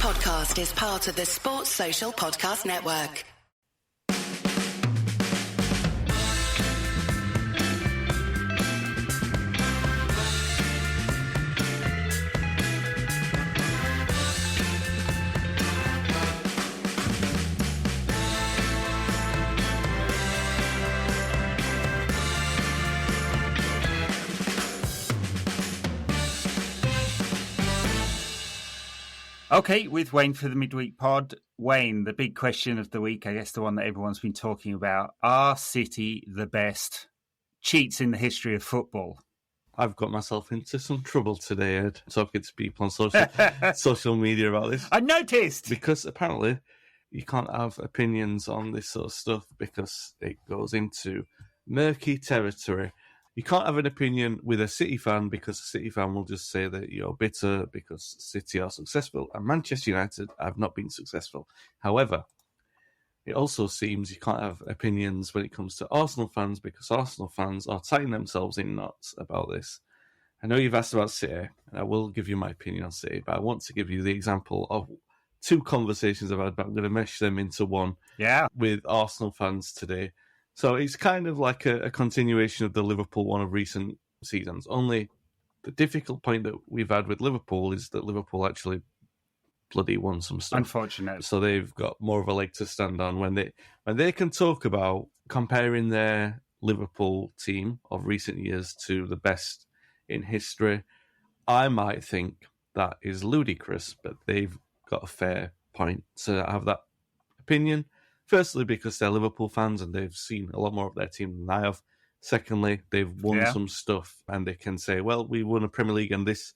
podcast is part of the Sports Social Podcast Network. Okay, with Wayne for the midweek pod. Wayne, the big question of the week, I guess the one that everyone's been talking about. Are City the best cheats in the history of football? I've got myself into some trouble today, Ed, talking to people on social media about this. I noticed! Because apparently you can't have opinions on this sort of stuff because it goes into murky territory. You can't have an opinion with a City fan because a City fan will just say that you're bitter because City are successful and Manchester United have not been successful. However, it also seems you can't have opinions when it comes to Arsenal fans because Arsenal fans are tying themselves in knots about this. I know you've asked about City, and I will give you my opinion on City, but I want to give you the example of two conversations I've had, but I'm going to mesh them into one with Arsenal fans today. So it's kind of like a continuation of the Liverpool one of recent seasons. Only the difficult point that we've had with Liverpool is that Liverpool actually bloody won some stuff. Unfortunate. So they've got more of a leg to stand on when they can talk about comparing their Liverpool team of recent years to the best in history. I might think that is ludicrous, but they've got a fair point to have that opinion. Firstly, because they're Liverpool fans and they've seen a lot more of their team than I have. Secondly, they've won some stuff and they can say, well, we won a Premier League and this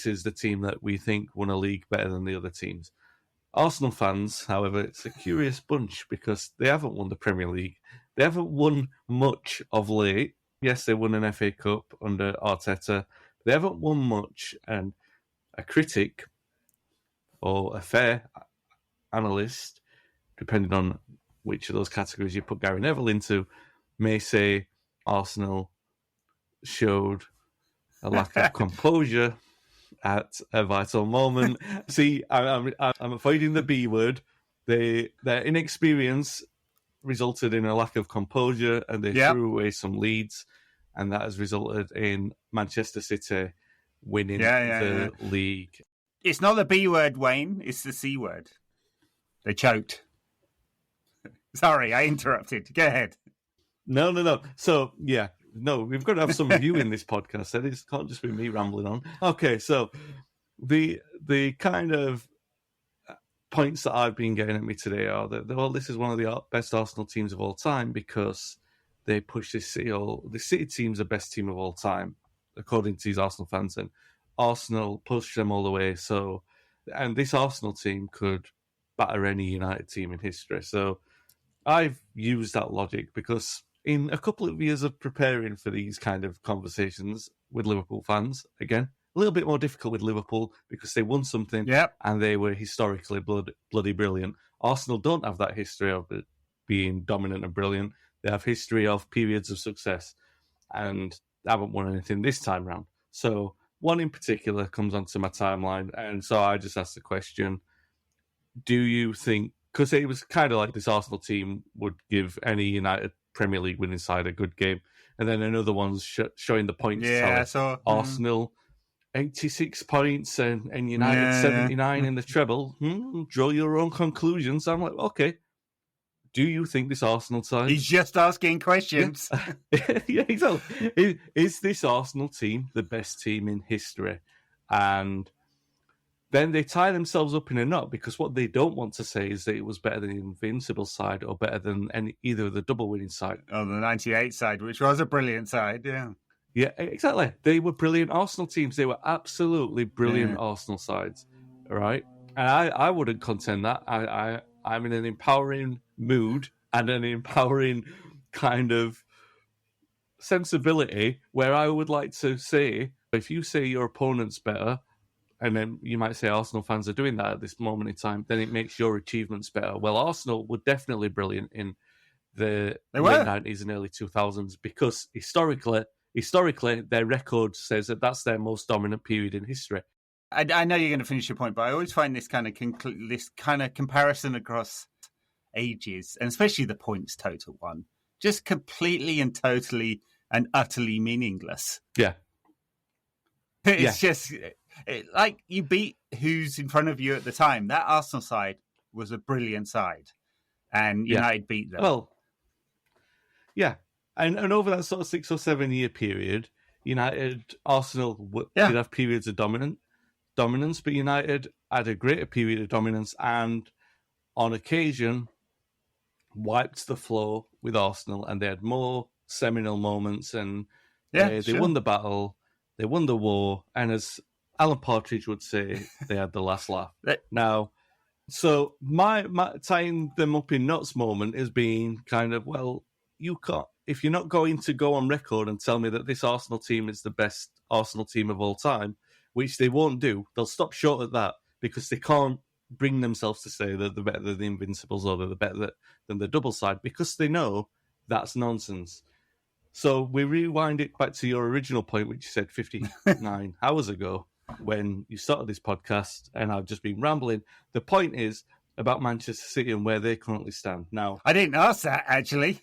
is the team that we think won a league better than the other teams. Arsenal fans, however, it's a curious bunch because they haven't won the Premier League. They haven't won much of late. Yes, they won an FA Cup under Arteta. But they haven't won much, and a critic or a fair analyst, depending on which of those categories you put Gary Neville into, may say Arsenal showed a lack of composure at a vital moment. See, I'm avoiding the B word. Their inexperience resulted in a lack of composure, and they threw away some leads, and that has resulted in Manchester City winning the league. It's not the B word, Wayne. It's the C word. They choked. Sorry, I interrupted. Go ahead. No. So, we've got to have some review in this podcast. It can't just be me rambling on. Okay, so the kind of points that I've been getting at me today are that, well, this is one of the best Arsenal teams of all time because they push this City. The City team's the best team of all time, according to these Arsenal fans, and Arsenal pushed them all the way. So, and this Arsenal team could batter any United team in history. So I've used that logic because in a couple of years of preparing for these kind of conversations with Liverpool fans, again, a little bit more difficult with Liverpool because they won something and they were historically bloody brilliant. Arsenal don't have that history of it being dominant and brilliant. They have history of periods of success and haven't won anything this time round. So one in particular comes onto my timeline, and so I just asked the question, do you think, because it was kind of like this Arsenal team would give any United Premier League winning side a good game, and then another one's showing the points tally. So Arsenal 86 points and United 79 in the treble. Draw your own conclusions. I'm like, okay, do you think this Arsenal side... He's just asking questions. Yeah, exactly. Is this Arsenal team the best team in history? And then they tie themselves up in a knot because what they don't want to say is that it was better than the Invincible side or better than either of the double winning side. Oh, the 98 side, which was a brilliant side, yeah. Yeah, exactly. They were brilliant Arsenal teams. They were absolutely brilliant Arsenal sides, right? And I wouldn't contend that. I'm in an empowering mood and an empowering kind of sensibility where I would like to say, if you say your opponent's better, and then you might say Arsenal fans are doing that at this moment in time, then it makes your achievements better. Well, Arsenal were definitely brilliant in the late 90s and early 2000s because historically, their record says that that's their most dominant period in history. I know you're going to finish your point, but I always find this kind of comparison across ages, and especially the points total one, just completely and totally and utterly meaningless. Yeah. It's just like you beat who's in front of you at the time. That Arsenal side was a brilliant side, and United beat them. Well, yeah. And over that sort of 6 or 7 year period, Arsenal did have periods of dominance, but United had a greater period of dominance and on occasion wiped the floor with Arsenal, and they had more seminal moments, and they won the battle, they won the war, and as Alan Partridge would say, they had the last laugh. Now, so my tying them up in knots moment is being kind of, well, you can't, if you're not going to go on record and tell me that this Arsenal team is the best Arsenal team of all time, which they won't do, they'll stop short at that because they can't bring themselves to say that they're better than the Invincibles or they're better than the double side because they know that's nonsense. So we rewind it back to your original point, which you said 59 hours ago when you started this podcast, and I've just been rambling. The point is about Manchester City and where they currently stand. Now, I didn't ask that, actually.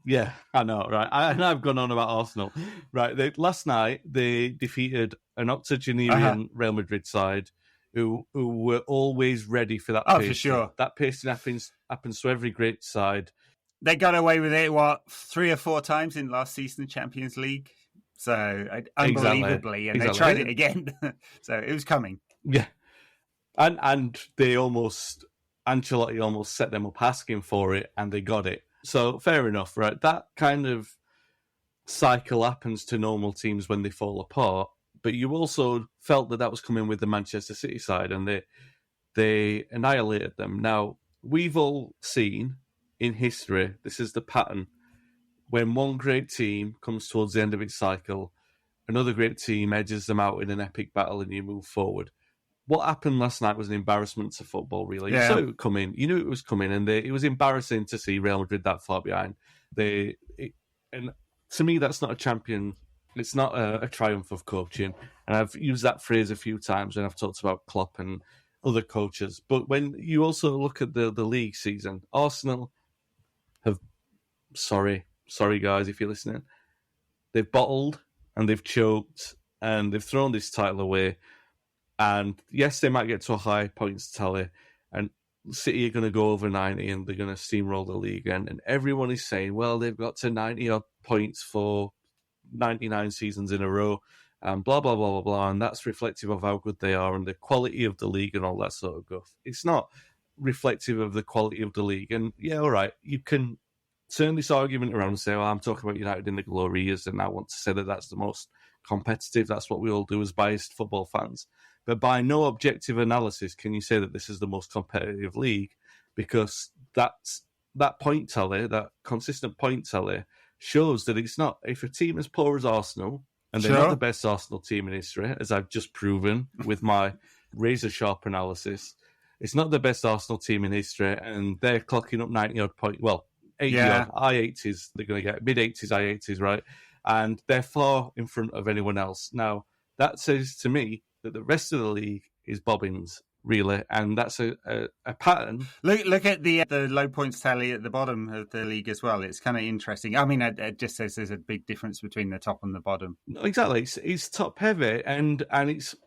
Yeah, I know, right? I've gone on about Arsenal. Right, last night they defeated an octogenarian Real Madrid side who were always ready for that pace. Oh, for sure. That pacing happens to every great side. They got away with it, 3 or 4 times in last season Champions League? So, unbelievably. And they tried it again. So, it was coming. Yeah. And Ancelotti almost set them up asking for it, and they got it. So, fair enough, right? That kind of cycle happens to normal teams when they fall apart. But you also felt that was coming with the Manchester City side, and they annihilated them. Now, we've all seen in history, this is the pattern. When one great team comes towards the end of its cycle, another great team edges them out in an epic battle and you move forward. What happened last night was an embarrassment to football, really. Yeah. You saw it coming. You knew it was coming, and it was embarrassing to see Real Madrid that far behind. And to me, that's not a champion. It's not a triumph of coaching. And I've used that phrase a few times when I've talked about Klopp and other coaches. But when you also look at the league season, Arsenal have, sorry guys if you're listening, they've bottled and they've choked and they've thrown this title away. And yes, they might get to a high points tally, and City are going to go over 90 and they're going to steamroll the league. And everyone is saying, well, they've got to 90 odd points for 99 seasons in a row, and blah, blah, blah, blah, blah. And that's reflective of how good they are and the quality of the league and all that sort of guff. It's not reflective of the quality of the league. And yeah, all right, you can turn this argument around and say, well, I'm talking about United in the glory years, and I want to say that that's the most competitive. That's what we all do as biased football fans. But by no objective analysis can you say that this is the most competitive league, because that point tally, that consistent point tally, shows that it's not. If a team as poor as Arsenal, and they're not the best Arsenal team in history, as I've just proven with my razor-sharp analysis, it's not the best Arsenal team in history, and they're clocking up 90-odd points. Well, 80-odd, high 80s, they're going to get mid-80s, high 80s, right? And they're far in front of anyone else. Now, that says to me that the rest of the league is bobbins, really, and that's a pattern. Look at the low points tally at the bottom of the league as well. It's kind of interesting. I mean, it just says there's a big difference between the top and the bottom. No, exactly, it's top heavy, and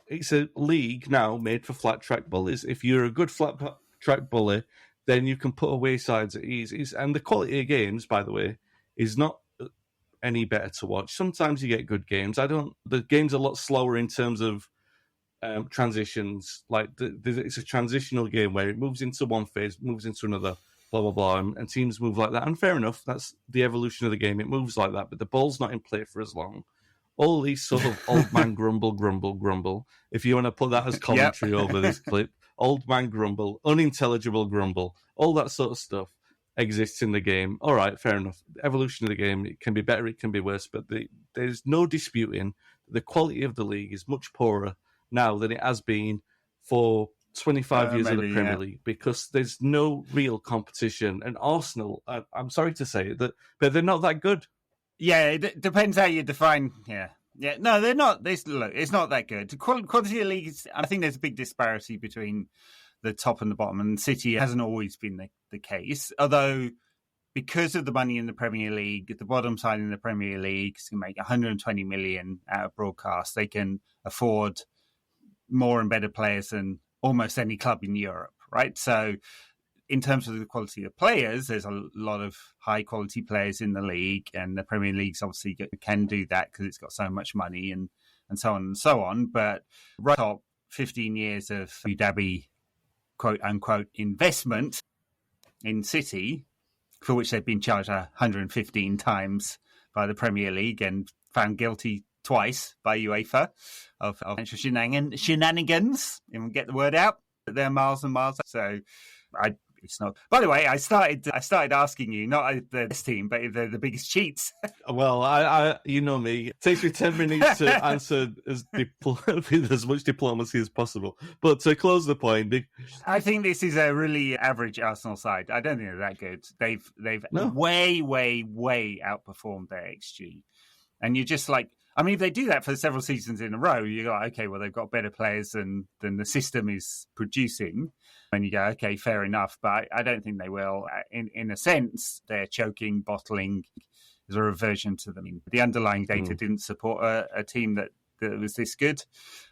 it's a league now made for flat track bullies. If you're a good flat track bully, then you can put away sides at ease. And the quality of games, by the way, is not any better to watch. Sometimes you get good games. The game's a lot slower in terms of transitions. Like it's a transitional game where it moves into one phase, moves into another, blah blah blah, and teams move like that. And fair enough, that's the evolution of the game. It moves like that, but the ball's not in play for as long. All these sort of old man grumble. If you want to put that as commentary over this clip, old man grumble, unintelligible grumble, all that sort of stuff exists in the game. All right, fair enough. The evolution of the game, it can be better, it can be worse, but there's no disputing the quality of the league is much poorer now than it has been for 25 years of the Premier League, because there's no real competition. And Arsenal, I'm sorry to say it, but they're not that good. Yeah, it depends how you define Yeah, no, they're not. Look, it's not that good. Quality of league, I think there's a big disparity between the top and the bottom, and City hasn't always been the case. Although, because of the money in the Premier League, the bottom side in the Premier League can make 120 million out of broadcast. They can afford more and better players than almost any club in Europe, right? So, in terms of the quality of players, there's a lot of high quality players in the league, and the Premier League's obviously can do that because it's got so much money and so on and so on. But right top 15 years of Abu Dhabi quote unquote investment in City, for which they've been charged 115 times by the Premier League and found guilty twice by UEFA of shenanigans, and get the word out. They're miles and miles. So it's not. By the way, I started asking you, not if they're this team, but if they're the biggest cheats. Well, I you know me. It takes me 10 minutes to answer with as much diplomacy as possible. But to close the point, I think this is a really average Arsenal side. I don't think they're that good. They've way outperformed their XG, and you're just like, I mean, if they do that for several seasons in a row, you're like, okay, well, they've got better players than the system is producing. And you go, okay, fair enough. But I don't think they will. In a sense, they're choking, bottling. There's a reversion to them. The underlying data didn't support a team that was this good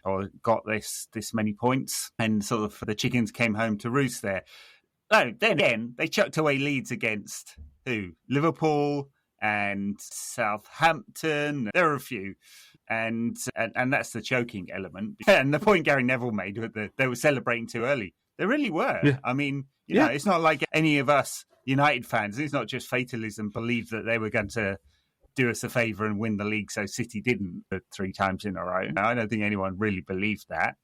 or got this many points. And sort of the chickens came home to roost there. No, then they chucked away leads against who? Liverpool and Southampton. There are a few. And that's the choking element. And the point Gary Neville made was that they were celebrating too early. They really were. Yeah. I mean, you know, it's not like any of us United fans. It's not just fatalism. Believed that they were going to do us a favour and win the league, so City didn't 3 times in a row. No, I don't think anyone really believed that.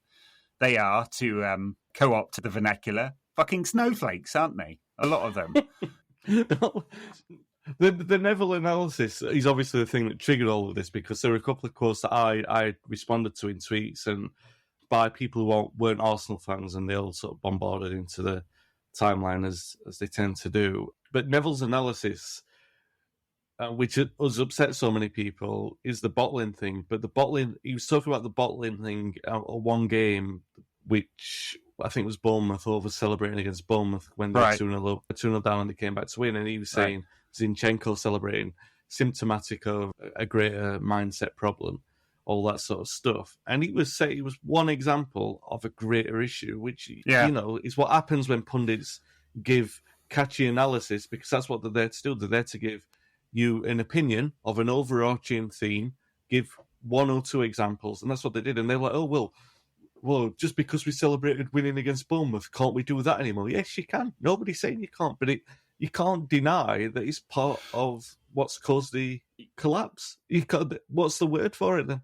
They are, to co-opt the vernacular, fucking snowflakes, aren't they? A lot of them. The Neville analysis is obviously the thing that triggered all of this, because there were a couple of quotes that I responded to in tweets and by people who weren't Arsenal fans, and they all sort of bombarded into the timeline as they tend to do. But Neville's analysis, which has upset so many people, is the bottling thing. But the bottling, he was talking about the bottling thing one game, which I think was Bournemouth, over celebrating against Bournemouth when they were 2-0 down and they came back to win. And he was saying Zinchenko celebrating, symptomatic of a greater mindset problem, all that sort of stuff. And he was saying it was one example of a greater issue, which, you know, is what happens when pundits give catchy analysis, because that's what they're there to do. They're there to give you an opinion of an overarching theme, give 1 or 2 examples, and that's what they did. And they're like, oh, well, just because we celebrated winning against Bournemouth, can't we do that anymore? Yes, you can. Nobody's saying you can't, but you can't deny that it's part of what's caused the collapse. What's the word for it then?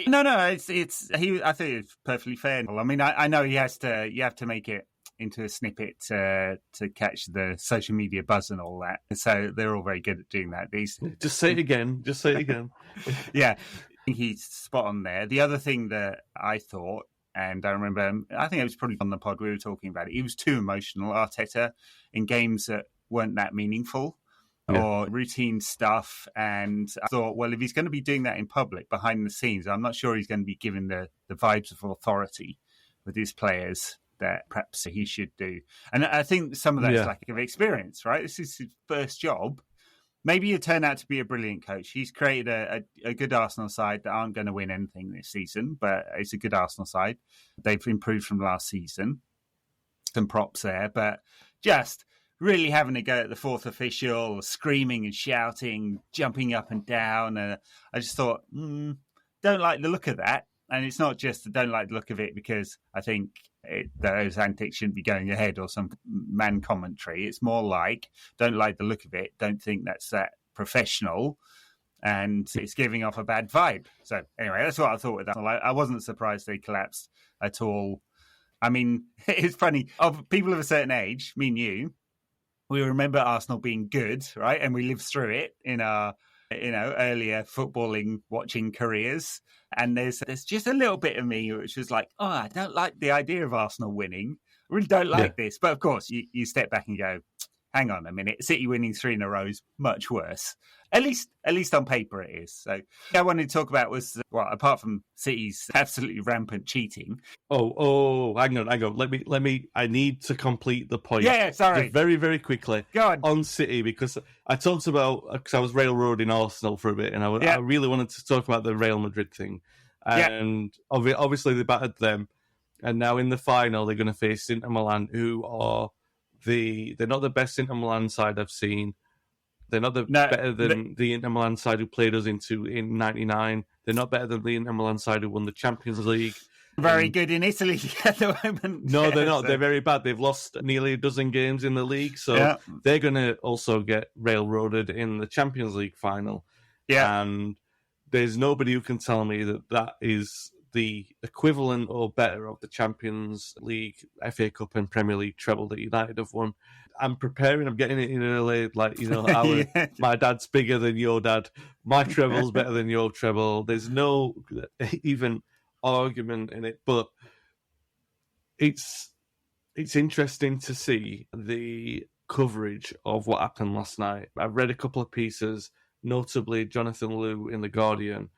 No, it's I think it's perfectly fair. I mean, I know you have to make it into a snippet to catch the social media buzz and all that. So they're all very good at doing that. Just say it again. Yeah, he's spot on there. The other thing that I thought, and I remember, I think it was probably on the pod we were talking about it, he was too emotional, Arteta, in games that weren't that meaningful. Or routine stuff. And I thought, well, if he's going to be doing that in public, behind the scenes, I'm not sure he's going to be giving the vibes of authority with his players that perhaps he should do. And I think some of that is lack of experience, right? This is his first job. Maybe he'll turn out to be a brilliant coach. He's created a good Arsenal side that aren't going to win anything this season, but it's a good Arsenal side. They've improved from last season. Some props there, but just really having a go at the fourth official, screaming and shouting, jumping up and down. I just thought, don't like the look of that. And it's not just don't like the look of it because I think those antics shouldn't be going ahead or some man commentary. It's more like, don't like the look of it, don't think that's that professional, and it's giving off a bad vibe. So anyway, that's what I thought with that. I wasn't surprised they collapsed at all. I mean, it's funny, of people of a certain age, me and you, we remember Arsenal being good, right? And we lived through it in our, earlier footballing watching careers. And there's just a little bit of me which was like, oh, I don't like the idea of Arsenal winning. I really don't like this. But of course, you step back and go, hang on a minute, City winning 3 in a row is much worse. At least on paper it is. So what I wanted to talk about was, well, apart from City's absolutely rampant cheating. Oh, hang on. Let me. I need to complete the point. Yeah, sorry. Just very, very quickly. Go on City, because I talked about, because I was railroading Arsenal for a bit, and I really wanted to talk about the Real Madrid thing, and obviously they battered them, and now in the final they're going to face Inter Milan, who are they're not the best Inter Milan side I've seen. They're not better than the Inter Milan side who played us in '99. They're not better than the Inter Milan side who won the Champions League. Very good in Italy at the moment. No, they're not. So. They're very bad. They've lost nearly a dozen games in the league, so they're going to also get railroaded in the Champions League final. Yeah, and there's nobody who can tell me that is the equivalent or better of the Champions League, FA Cup, and Premier League treble that United have won. I'm preparing. I'm getting it in early. Like, my dad's bigger than your dad. My treble's better than your treble. There's no even argument in it, but it's interesting to see the coverage of what happened last night. I've read a couple of pieces, notably Jonathan Liu in The Guardian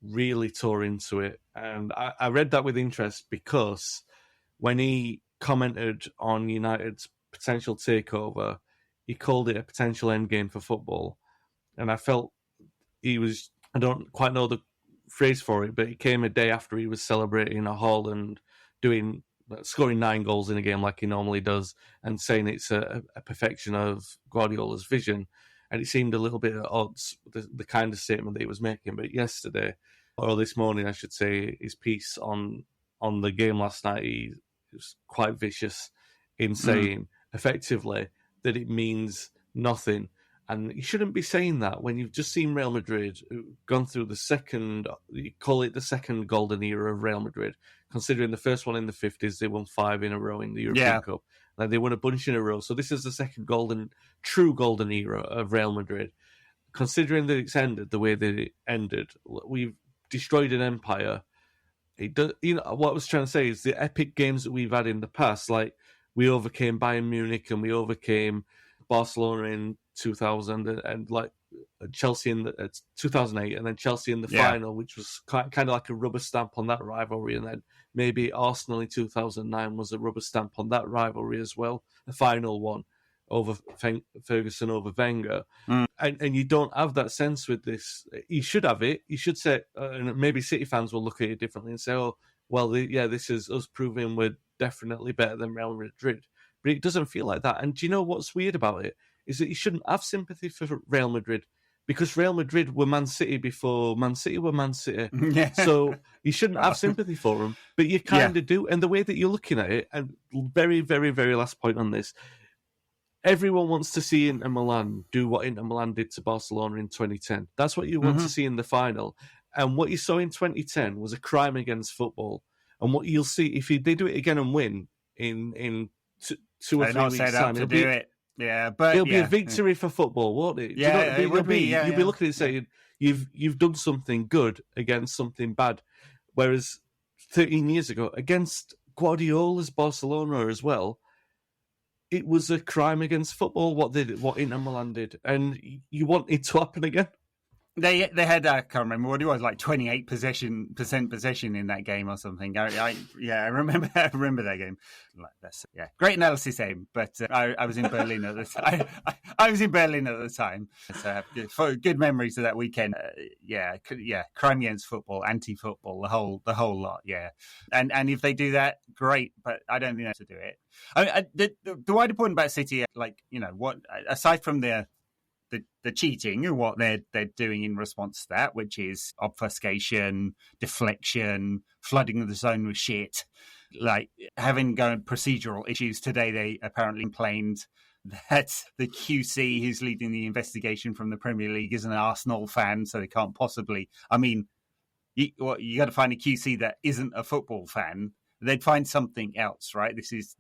really tore into it, and I read that with interest because when he commented on United's potential takeover, he called it a potential endgame for football, and I felt he was, I don't quite know the phrase for it, but it came a day after he was celebrating a Haaland scoring 9 goals in a game like he normally does, and saying it's a perfection of Guardiola's vision. And it seemed a little bit at odds with the kind of statement that he was making. But yesterday, or this morning, I should say, his piece on the game last night, he was quite vicious in saying effectively that it means nothing. And you shouldn't be saying that when you've just seen Real Madrid gone through the second, you call it the second golden era of Real Madrid, considering the first one in the 50s, they won 5 in a row in the European Cup. Like, they won a bunch in a row. So this is the second true golden era of Real Madrid. Considering that it's ended the way that it ended, we've destroyed an empire. It does, what I was trying to say is the epic games that we've had in the past, like we overcame Bayern Munich and we overcame Barcelona in 2000 and like Chelsea in 2008, and then Chelsea in the final, which was kind of like a rubber stamp on that rivalry, and then maybe Arsenal in 2009 was a rubber stamp on that rivalry as well, the final one over Ferguson over Wenger. And you don't have that sense with this. You should have it. You should say, and maybe City fans will look at it differently and say, oh, well, this is us proving we're definitely better than Real Madrid. But it doesn't feel like that. And do you know what's weird about it? Is that you shouldn't have sympathy for Real Madrid, because Real Madrid were Man City before Man City were Man City. So you shouldn't have sympathy for them, but you kind of do. And the way that you're looking at it, and very, very, very last point on this, everyone wants to see Inter Milan do what Inter Milan did to Barcelona in 2010. That's what you want to see in the final. And what you saw in 2010 was a crime against football. And what you'll see, if they do it again and win in 2 or 3 weeks' time, it'll be a victory for football, won't it? It would be. You'll be looking at it saying you've done something good against something bad. Whereas 13 years ago, against Guardiola's Barcelona as well, it was a crime against football what Inter Milan did, and you want it to happen again. They had, I can't remember what it was, like 28% possession in that game or something. I remember that game. Great analysis, Aim. But I was in Berlin at the time. I was in Berlin at the time, so I have good memories of that weekend. Crime against football, anti-football, the whole lot. Yeah, and if they do that, great. But I don't think they have to do it. The wider point about City, what aside from the cheating and what they're doing in response to that, which is obfuscation, deflection, flooding the zone with shit, like having procedural issues. Today they apparently complained that the QC who's leading the investigation from the Premier League is an Arsenal fan, so they can't possibly. I mean, you got to find a QC that isn't a football fan. They'd find something else, right? This is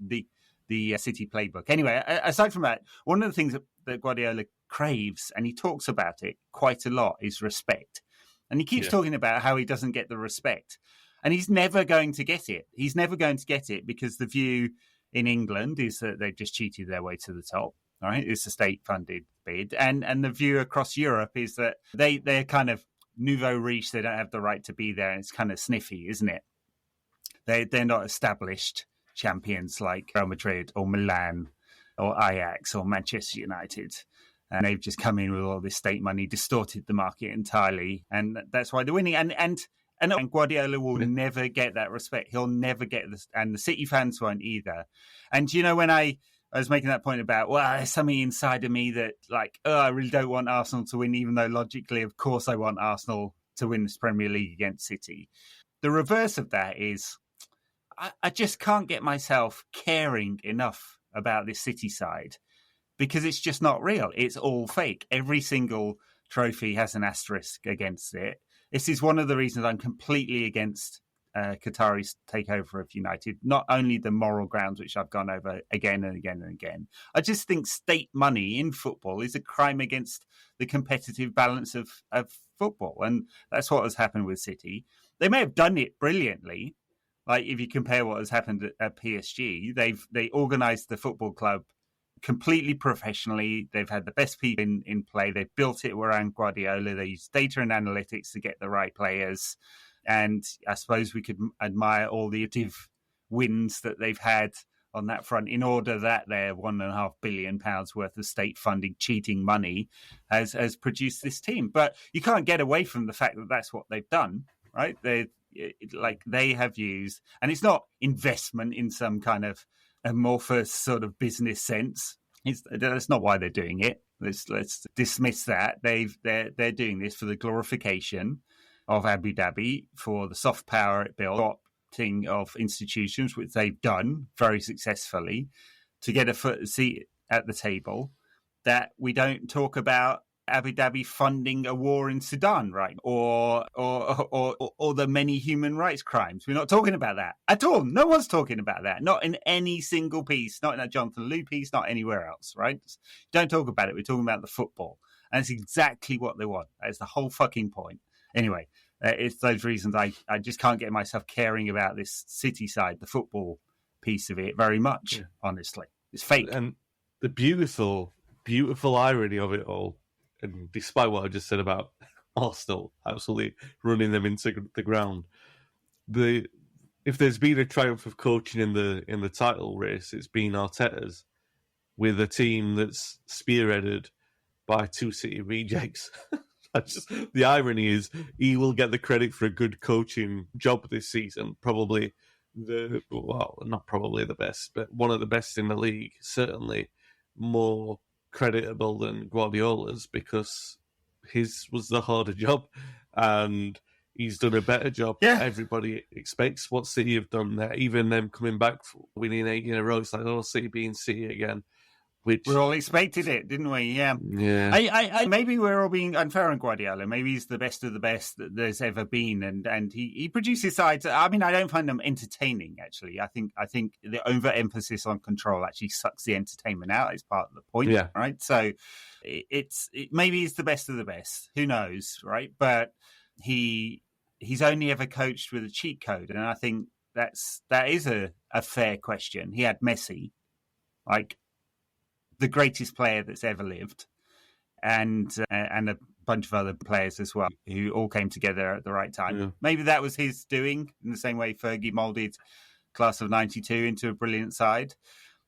the City playbook. Anyway, aside from that, one of the things that Guardiola craves, and he talks about it quite a lot, is respect. And he keeps talking about how he doesn't get the respect. And he's never going to get it. He's never going to get it because the view in England is that they've just cheated their way to the top. All right, it's a state-funded bid, and the view across Europe is that they're kind of nouveau riche. They don't have the right to be there, and it's kind of sniffy, isn't it? They're not established champions like Real Madrid or Milan or Ajax or Manchester United. And they've just come in with all this state money, distorted the market entirely. And that's why they're winning. And Guardiola will never get that respect. He'll never get this. And the City fans won't either. And, when I was making that point about, well, there's something inside of me that I really don't want Arsenal to win, even though logically, of course, I want Arsenal to win this Premier League against City. The reverse of that is I just can't get myself caring enough about this City side because it's just not real. It's all fake. Every single trophy has an asterisk against it. This is one of the reasons I'm completely against Qatari's takeover of United, not only the moral grounds, which I've gone over again and again and again. I just think state money in football is a crime against the competitive balance of football. And that's what has happened with City. They may have done it brilliantly. Like if you compare what has happened at PSG, they organised the football club completely professionally. They've had the best people in play. They've built it around Guardiola. They use data and analytics to get the right players. And I suppose we could admire all the wins that they've had on that front in order that their £1.5 billion worth of state-funded cheating money has produced this team. But you can't get away from the fact that that's what they've done, right? They have used, and it's not investment in some kind of amorphous sort of business sense. That's not why they're doing it. Let's dismiss that. They're doing this for the glorification of Abu Dhabi, for the soft power it built, of institutions, which they've done very successfully, to get a seat at the table. That we don't talk about Abu Dhabi funding a war in Sudan, right? Or the many human rights crimes. We're not talking about that at all. No one's talking about that. Not in any single piece. Not in that Jonathan Liu piece. Not anywhere else, right? Don't talk about it. We're talking about the football. And it's exactly what they want. That's the whole fucking point. Anyway, it's those reasons I just can't get myself caring about this City side, the football piece of it very much, honestly. It's fake. And the beautiful irony of it all, and despite what I just said about Arsenal absolutely running them into the ground, if there's been a triumph of coaching in the title race, it's been Arteta's, with a team that's spearheaded by two City rejects. The irony is he will get the credit for a good coaching job this season. Probably not probably the best, but one of the best in the league. Certainly more creditable than Guardiola's because his was the harder job and he's done a better job. Yeah. Everybody expects what City have done there. Even them coming back winning 8 in a row, it's like, City being City again. Which we all expected it, didn't we? Yeah. Maybe we're all being unfair on Guardiola. Maybe he's the best of the best that there's ever been, and he produces sides. I mean, I don't find them entertaining. Actually, I think the overemphasis on control actually sucks the entertainment out. It's part of the point, right? So maybe he's the best of the best. Who knows, right? But he's only ever coached with a cheat code, and I think that is a fair question. He had Messi, the greatest player that's ever lived, and a bunch of other players as well, who all came together at the right time. Yeah. Maybe that was his doing, in the same way Fergie moulded class of 92 into a brilliant side.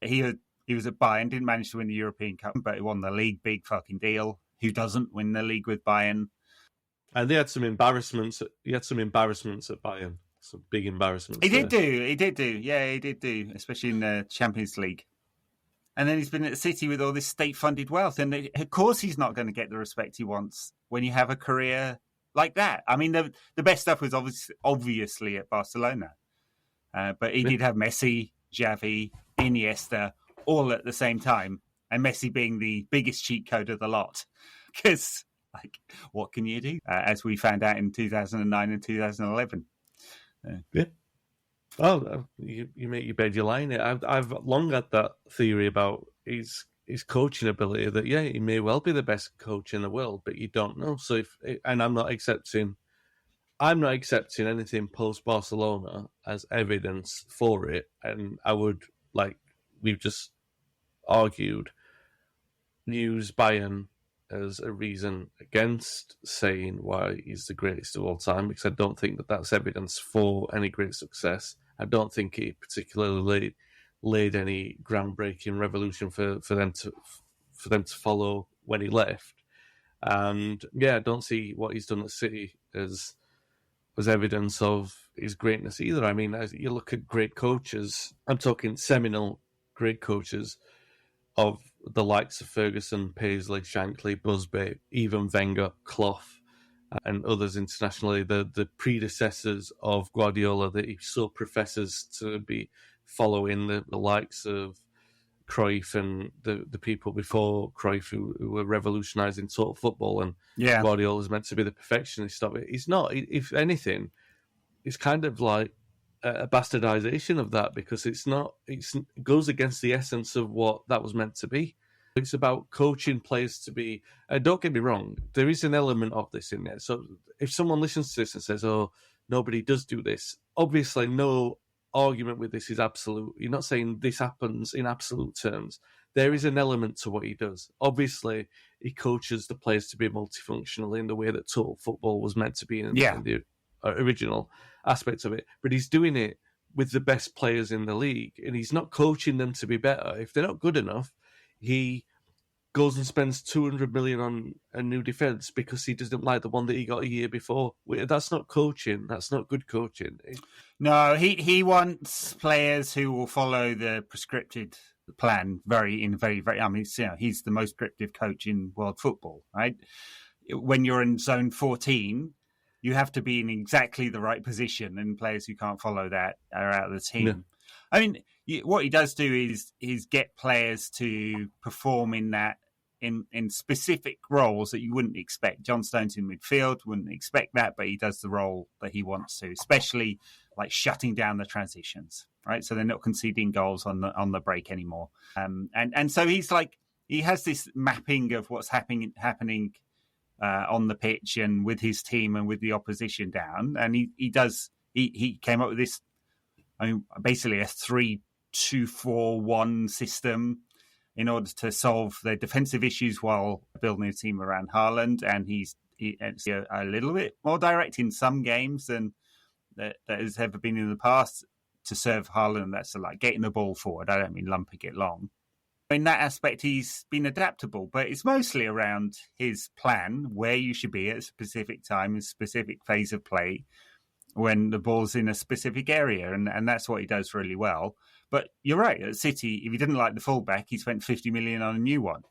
He was at Bayern, didn't manage to win the European Cup, but he won the league, big fucking deal. Who doesn't win the league with Bayern? And they had some embarrassments. He had some embarrassments at Bayern. Some big embarrassments. He did do. Yeah, he did do, especially in the Champions League. And then he's been at City with all this state-funded wealth. And of course he's not going to get the respect he wants when you have a career like that. I mean, the best stuff was obviously at Barcelona. But he did have Messi, Xavi, Iniesta, all at the same time. And Messi being the biggest cheat code of the lot. Because, what can you do? As we found out in 2009 and 2011. Yeah. Oh, you bet you're lying. I've long had that theory about his coaching ability that he may well be the best coach in the world, but you don't know. So I'm not accepting anything post Barcelona as evidence for it. And I would, we've just argued, use Bayern as a reason against saying why he's the greatest of all time, because I don't think that that's evidence for any great success. I don't think he particularly laid any groundbreaking revolution for them to follow when he left. And yeah, I don't see what he's done at City as evidence of his greatness either. I mean, as you look at great coaches, I'm talking seminal great coaches of the likes of Ferguson, Paisley, Shankly, Busby, even Wenger, Clough, and others internationally, the predecessors of Guardiola that he so professes to be following, the likes of Cruyff and the people before Cruyff who were revolutionising total football, and Guardiola is meant to be the perfectionist of it. He's not. If anything, it's kind of like a bastardization of that, because it goes against the essence of what that was meant to be. It's about coaching players to be, don't get me wrong, there is an element of this in there. So if someone listens to this and says, oh, nobody does do this, obviously no argument with this is absolute. You're not saying this happens in absolute terms. There is an element to what he does. Obviously, he coaches the players to be multifunctional in the way that total football was meant to be in the original aspects of it. But he's doing it with the best players in the league, and he's not coaching them to be better. If they're not good enough, he goes and spends 200 million on a new defence because he doesn't like the one that he got a year before. That's not coaching. That's not good coaching. No, he wants players who will follow the prescripted plan very. I mean, he's the most prescriptive coach in world football, right? When you're in zone 14, you have to be in exactly the right position, and players who can't follow that are out of the team. Yeah. I mean, what he does do is get players to perform in specific roles that you wouldn't expect. John Stones in midfield, wouldn't expect that, but he does the role that he wants to, especially like shutting down the transitions, right? So they're not conceding goals on the break anymore. And so he has this mapping of what's happening on the pitch and with his team and with the opposition down. And he came up with this, I mean, basically a 3-2-4-1 system in order to solve their defensive issues while building a team around Haaland. And he's a little bit more direct in some games than that has ever been in the past to serve Haaland. That's like getting the ball forward. I don't mean lumping it long. In that aspect, he's been adaptable, but it's mostly around his plan, where you should be at a specific time, a specific phase of play, when the ball's in a specific area, and that's what he does really well. But you're right, at City, if he didn't like the fullback, he spent 50 million on a new one.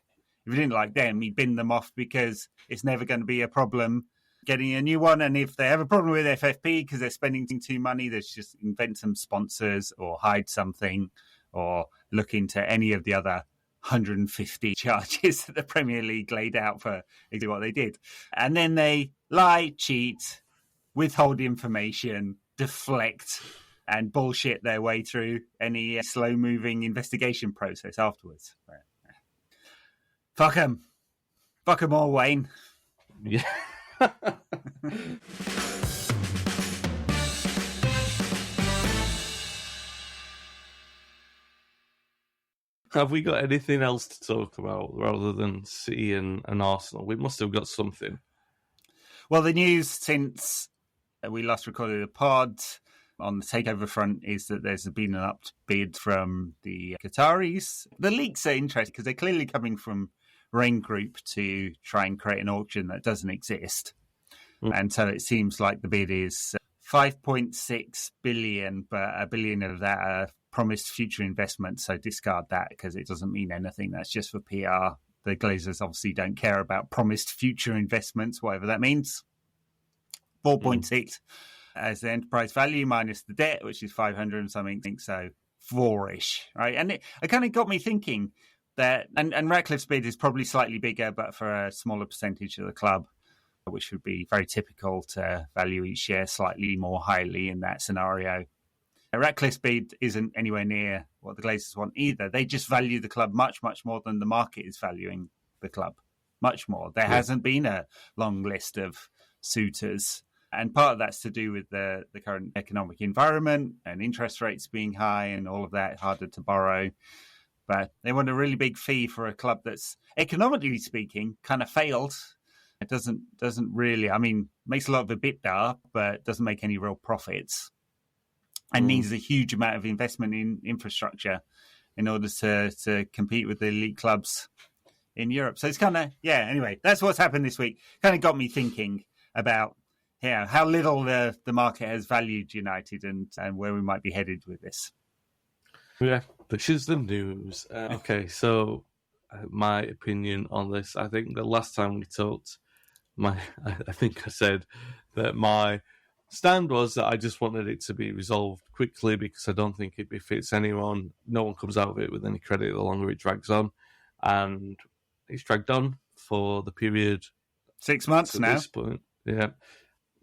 If he didn't like them, he binned them off because it's never going to be a problem getting a new one. And if they have a problem with FFP because they're spending too much money, they just invent some sponsors or hide something or look into any of the other 150 charges that the Premier League laid out for exactly what they did. And then they lie, cheat, withhold information, deflect, and bullshit their way through any slow-moving investigation process afterwards. Fuck them. Fuck them all, Wayne. Yeah. Have we got anything else to talk about rather than City and Arsenal? We must have got something. Well, the news since we last recorded a pod on the takeover front is that there's been an up bid from the Qataris. The leaks are interesting because they're clearly coming from Rain Group to try and create an auction that doesn't exist. And so it seems like the bid is 5.6 billion, but $1 billion of that are promised future investments. So discard that because it doesn't mean anything. That's just for PR. The Glazers obviously don't care about promised future investments, whatever that means. 4.6 as the enterprise value minus the debt, which is 500 and something. So 4-ish, right? And it kind of got me thinking that, and Ratcliffe's bid is probably slightly bigger, but for a smaller percentage of the club, which would be very typical to value each share slightly more highly in that scenario. Ratcliffe's bid isn't anywhere near what the Glazers want either. They just value the club much, much more than the market is valuing the club. Much more. There hasn't been a long list of suitors. And part of that's to do with the current economic environment and interest rates being high and all of that, harder to borrow. But they want a really big fee for a club that's, economically speaking, kind of failed. It doesn't really, makes a lot of EBITDA, but doesn't make any real profits, and needs a huge amount of investment in infrastructure in order to compete with the elite clubs in Europe. So it's kind of, anyway, that's what's happened this week. Kind of got me thinking about how little the market has valued United and where we might be headed with this. Yeah, this is the news. Okay, so my opinion on this, I think the last time we talked, I think I said that my stand was that I just wanted it to be resolved quickly because I don't think it befits anyone. No one comes out of it with any credit the longer it drags on. And it's dragged on for the period 6 months now. This point. Yeah.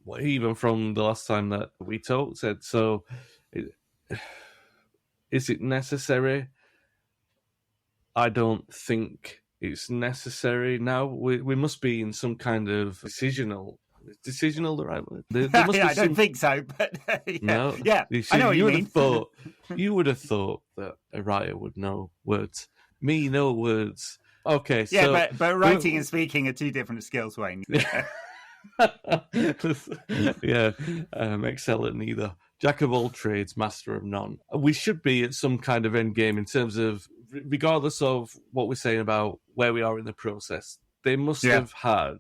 Well, even from the last time that we talked, said, so is it necessary? I don't think it's necessary now. We must be in some kind of decisional. Is decisional the right word? There must be I don't think so, but no. Yeah, see, I know what you mean. You would have thought that a writer would know words. Me, no words. Okay, so... Yeah, but writing and speaking are two different skills, Wayne. Excel at neither. Jack of all trades, master of none. We should be at some kind of end game in terms of, regardless of what we're saying about where we are in the process, they must have had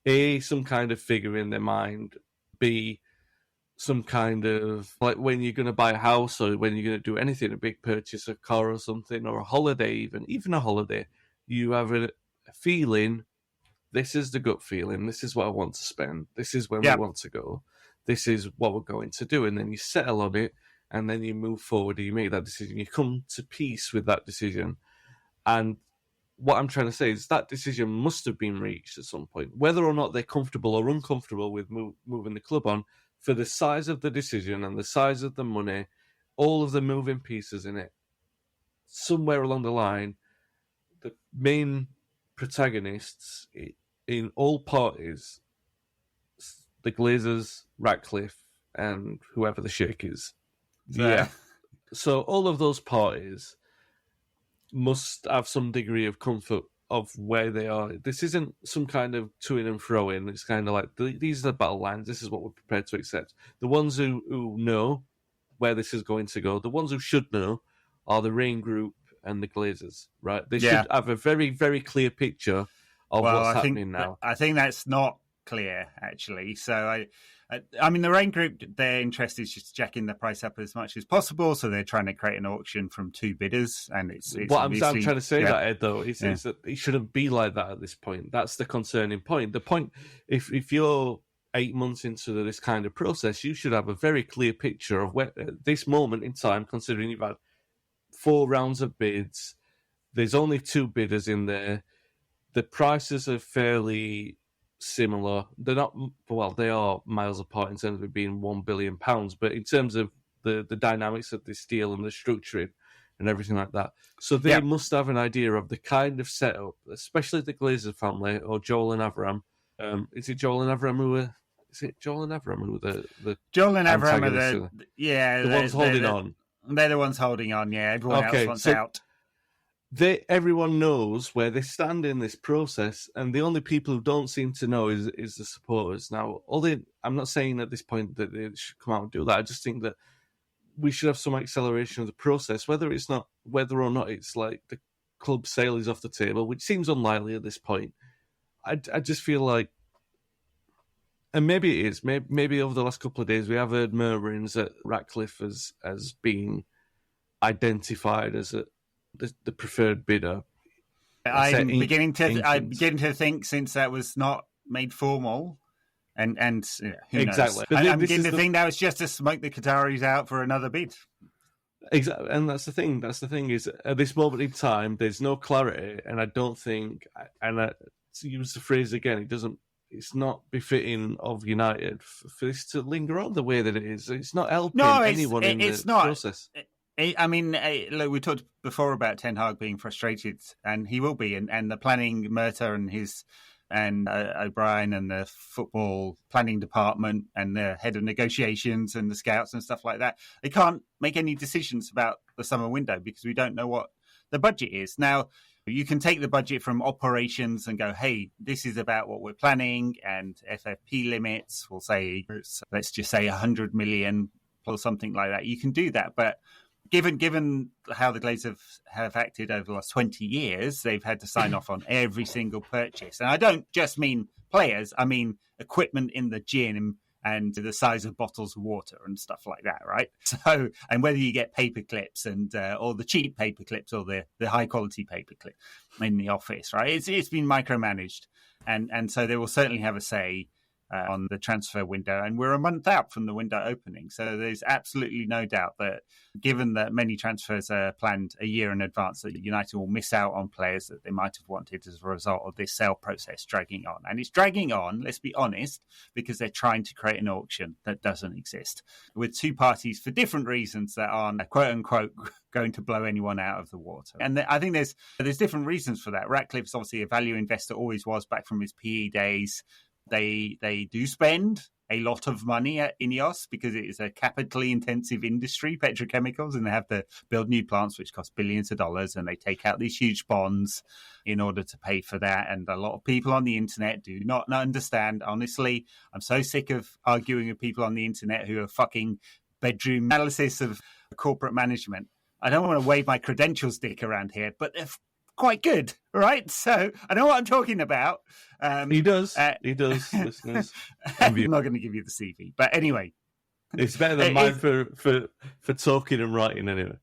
A, some kind of figure in their mind, B, some kind of, like when you're going to buy a house or when you're going to do anything, a big purchase, a car or something, or a holiday even a holiday, you have a feeling, this is the gut feeling, this is what I want to spend, this is when we want to go, this is what we're going to do, and then you settle on it, and then you move forward and you make that decision. You come to peace with that decision. And what I'm trying to say is that decision must have been reached at some point. Whether or not they're comfortable or uncomfortable with moving the club on, for the size of the decision and the size of the money, all of the moving pieces in it, somewhere along the line, the main protagonists in all parties, the Glazers, Ratcliffe, and whoever the sheikh is. Yeah. So all of those parties must have some degree of comfort of where they are. This isn't some kind of to-in and fro-in. It's kind of like, these are the battle lines. This is what we're prepared to accept. The ones who know where this is going to go, the ones who should know, are the Rain Group and the Glazers, right? They should have a very, very clear picture of what's happening now. I think that's not clear, actually. So the Rain Group, their interest is just jacking the price up as much as possible. So they're trying to create an auction from two bidders, and it's what I'm trying to say, that Ed, though, is that it shouldn't be like that at this point. That's the concerning point. The point, if you're 8 months into this kind of process, you should have a very clear picture of where at this moment in time, considering you've had 4 rounds of bids, there's only 2 bidders in there. The prices are fairly similar. They're not, well, they are miles apart in terms of it being £1 billion, but in terms of the dynamics of this deal and the structuring and everything like that. So they must have an idea of the kind of setup, especially the Glazer family or Joel and Avram. Is it Joel and Avram who are? Is it Joel and Avram who are the Joel and Avram are the ones holding on. They're the ones holding on. Yeah, everyone else wants out. Everyone knows where they stand in this process, and the only people who don't seem to know is the supporters. Now, I'm not saying at this point that they should come out and do that. I just think that we should have some acceleration of the process, whether or not it's like the club sale is off the table, which seems unlikely at this point. I just feel like, and maybe it is, maybe over the last couple of days we have heard murmurings that Ratcliffe as being identified as the preferred bidder. I'm beginning to think, since that was not made formal, and who exactly. knows? I'm beginning to think that was just to smoke the Qataris out for another bid. Exactly, and that's the thing. That's the thing is, at this moment in time, there's no clarity, and I don't think, and to use the phrase again, it's not befitting of United for this to linger on the way that it is. It's not helping anyone in the process. Look, we talked before about Ten Hag being frustrated, and he will be. And the planning, Murta and O'Brien and the football planning department and the head of negotiations and the scouts and stuff like that, they can't make any decisions about the summer window because we don't know what the budget is. Now, you can take the budget from operations and go, hey, this is about what we're planning, and FFP limits, we'll say, let's just say 100 million or something like that. You can do that. But given how the Glazers have acted over the last 20 years, they've had to sign off on every single purchase. And I don't just mean players, I mean equipment in the gym and the size of bottles of water and stuff like that, right? So, and whether you get paper clips and or the cheap paper clips or the high quality paper clip in the office, right? It's been micromanaged, and so they will certainly have a say on the transfer window. And we're a month out from the window opening, so there's absolutely no doubt that, given that many transfers are planned a year in advance, that United will miss out on players that they might have wanted as a result of this sale process dragging on. And it's dragging on, let's be honest, because they're trying to create an auction that doesn't exist, with two parties for different reasons that aren't, quote unquote, going to blow anyone out of the water. And I think there's different reasons for that. Ratcliffe's obviously a value investor, always was, back from his PE days. They do spend a lot of money at Ineos because it is a capitally intensive industry, petrochemicals, and they have to build new plants which cost billions of dollars, and they take out these huge bonds in order to pay for that. And a lot of people on the internet do not understand. Honestly, I'm so sick of arguing with people on the internet who are fucking bedroom analysis of corporate management. I don't want to wave my credentials dick around here, but they're quite good, right? So I know what I'm talking about. He does, listeners. I'm not going to give you the CV, but anyway, it's better than mine for talking and writing anyway.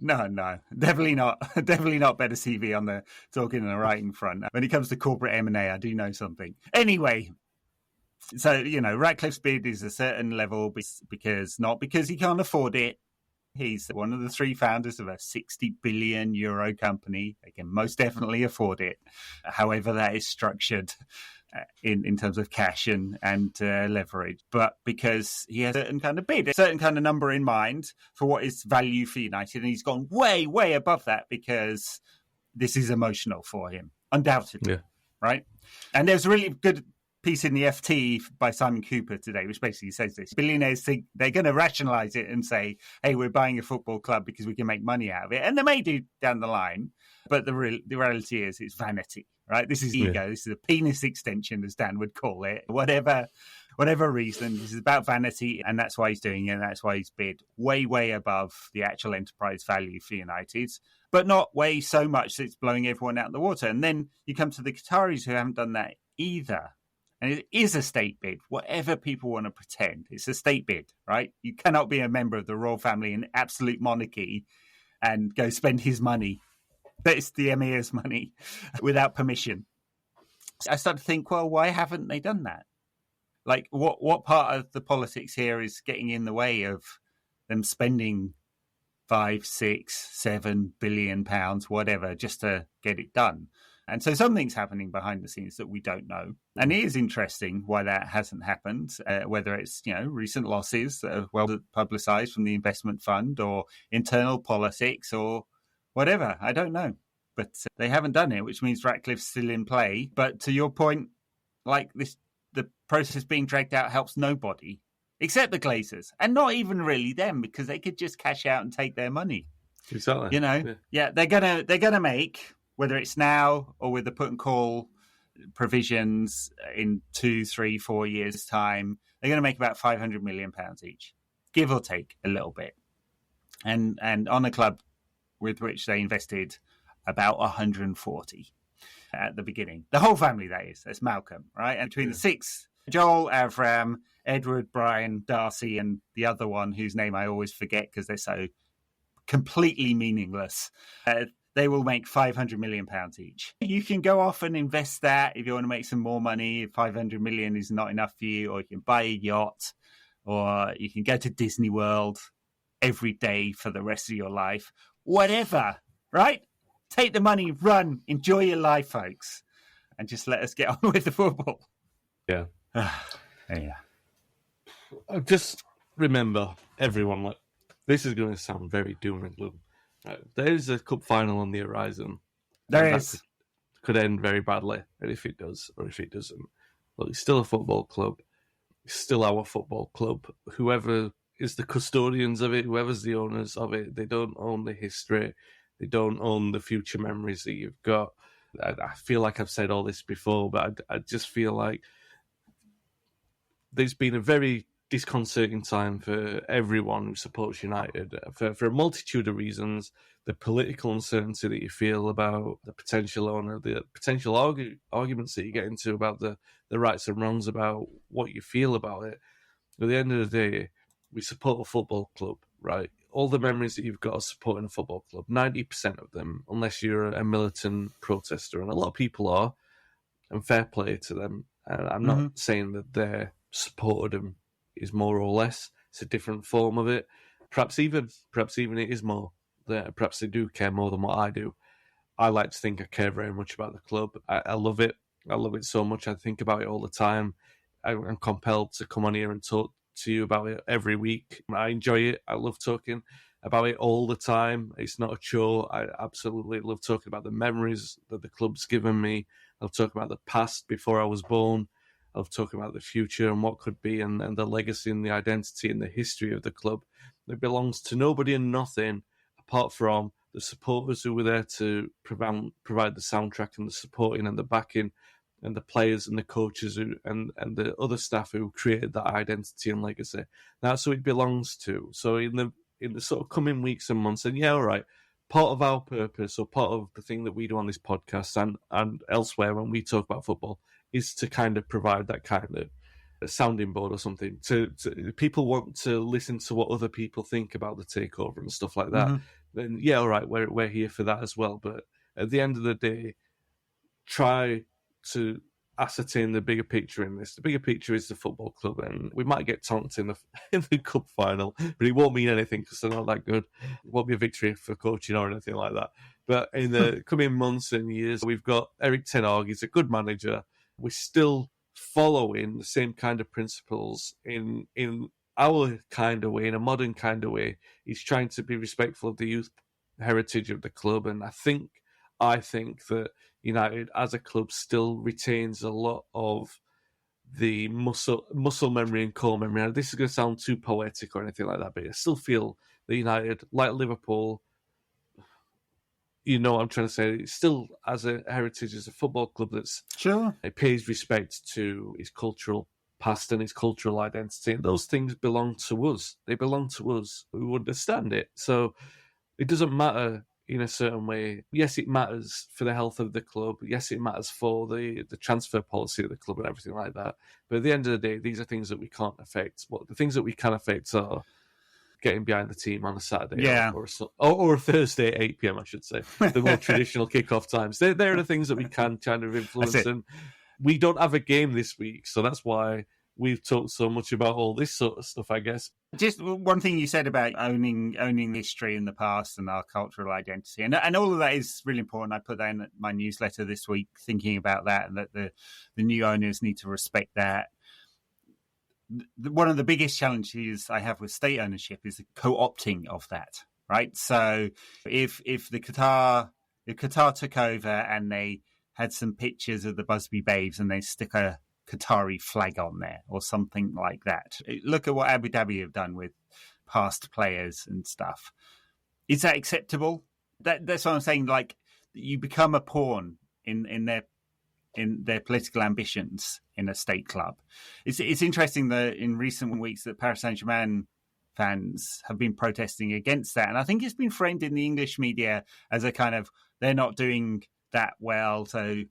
No, definitely not better CV on the talking and the writing front. When it comes to corporate M&A, I do know something. Anyway, so Ratcliffe's bid is a certain level not because he can't afford it. He's one of the three founders of a 60 billion euro company. They can most definitely afford it, however that is structured in terms of cash and leverage. But because he has a certain kind of bid, a certain kind of number in mind for what is value for United, and he's gone way, way above that because this is emotional for him, undoubtedly, right? And there's a really good piece in the FT by Simon Cooper today, which basically says this. Billionaires think they're going to rationalize it and say, hey, we're buying a football club because we can make money out of it. And they may do down the line. But the reality is it's vanity, right? This is ego. This is a penis extension, as Dan would call it. Whatever reason, this is about vanity. And that's why he's doing it. And that's why he's bid way, way above the actual enterprise value for United. But not way so much that it's blowing everyone out of the water. And then you come to the Qataris who haven't done that either. And it is a state bid, whatever people want to pretend. It's a state bid, right? You cannot be a member of the royal family in absolute monarchy and go spend his money. It's the emir's money without permission. I started to think, well, why haven't they done that? Like, what part of the politics here is getting in the way of them spending 5, 6, 7 billion pounds, whatever, just to get it done? And so something's happening behind the scenes that we don't know. And it is interesting why that hasn't happened, whether it's, recent losses that are well publicized from the investment fund or internal politics or whatever. I don't know. But they haven't done it, which means Ratcliffe's still in play. But to your point, like this, the process being dragged out helps nobody except the Glazers, and not even really them, because they could just cash out and take their money. Exactly. They're gonna make, whether it's now or with the put and call provisions in 2, 3, 4 years' time, they're going to make about £500 million each, give or take a little bit. And on a club with which they invested about 140 at the beginning. The whole family, that is. That's Malcolm, right? And between the six, Joel, Avram, Edward, Brian, Darcy, and the other one whose name I always forget because they're so completely meaningless, they will make £500 million each. You can go off and invest that if you want to make some more money. If 500 million is not enough for you, or you can buy a yacht, or you can go to Disney World every day for the rest of your life. Whatever, right? Take the money, run, enjoy your life, folks, and just let us get on with the football. Yeah. Yeah. Just remember, everyone, this is going to sound very doom and gloom. There is a cup final on the horizon. There is. Could end very badly, and if it does, or if it doesn't. Look, it's still a football club. It's still our football club. Whoever is the custodians of it, whoever's the owners of it, they don't own the history. They don't own the future memories that you've got. I feel like I've said all this before, but I just feel like there's been a very disconcerting time for everyone who supports United for a multitude of reasons. The political uncertainty that you feel about the potential owner, the potential arguments that you get into about the rights and wrongs about what you feel about it. At the end of the day, we support a football club, right? All the memories that you've got of supporting a football club, 90% of them, unless you're a militant protester, and a lot of people are, and fair play to them. And I'm not saying that their support of them is more or less. It's a different form of it. Perhaps even it is more. Perhaps they do care more than what I do. I like to think I care very much about the club. I love it. I love it so much. I think about it all the time. I'm compelled to come on here and talk to you about it every week. I enjoy it. I love talking about it all the time. It's not a chore. I absolutely love talking about the memories that the club's given me. I love talking about the past before I was born. I love talking about the future and what could be, and the legacy and the identity and the history of the club. It belongs to nobody and nothing apart from the supporters who were there to provide the soundtrack and the supporting and the backing, and the players and the coaches and the other staff who created that identity and legacy. That's who it belongs to. So in the sort of coming weeks and months, and yeah, all right, part of our purpose or part of the thing that we do on this podcast and elsewhere when we talk about football is to kind of provide that kind of a sounding board or something. To people want to listen to what other people think about the takeover and stuff like that. Then yeah, all right, we're here for that as well. But at the end of the day, try to ascertain the bigger picture in this. The bigger picture is the football club, and we might get tonked in the cup final, but it won't mean anything because they're not that good. It won't be a victory for coaching or anything like that. But in the coming months and years, we've got Erik ten Hag. He's a good manager. We're still following the same kind of principles in our kind of way, in a modern kind of way. He's trying to be respectful of the youth heritage of the club, and I think that United as a club still retains a lot of the muscle memory and core memory. Now, this is going to sound too poetic or anything like that, but I still feel that United, like Liverpool, you know what I'm trying to say, it still has a heritage as a football club that's sure. It pays respect to its cultural past and its cultural identity, and those things belong to us. They belong to us who understand it. So it doesn't matter in a certain way. Yes, it matters for the health of the club. Yes, it matters for the transfer policy of the club and everything like that. But at the end of the day, these are things that we can't affect. What the things that we can affect are getting behind the team on a Saturday or a Thursday at 8 p.m, I should say. The more traditional kickoff times. They're the things that we can kind of influence. And we don't have a game this week, so that's why we've talked so much about all this sort of stuff, I guess. Just one thing you said about owning history in the past and our cultural identity, and all of that is really important. I put that in my newsletter this week, thinking about that, and that the new owners need to respect that. One of the biggest challenges I have with state ownership is the co-opting of that, right? So if Qatar took over and they had some pictures of the Busby Babes and they stick a Qatari flag on there or something like that. Look at what Abu Dhabi have done with past players and stuff. Is that acceptable? That's what I'm saying. Like, you become a pawn in their political ambitions in a state club. It's interesting that in recent weeks that Paris Saint-Germain fans have been protesting against that, and I think it's been framed in the English media as a kind of, they're not doing that well, so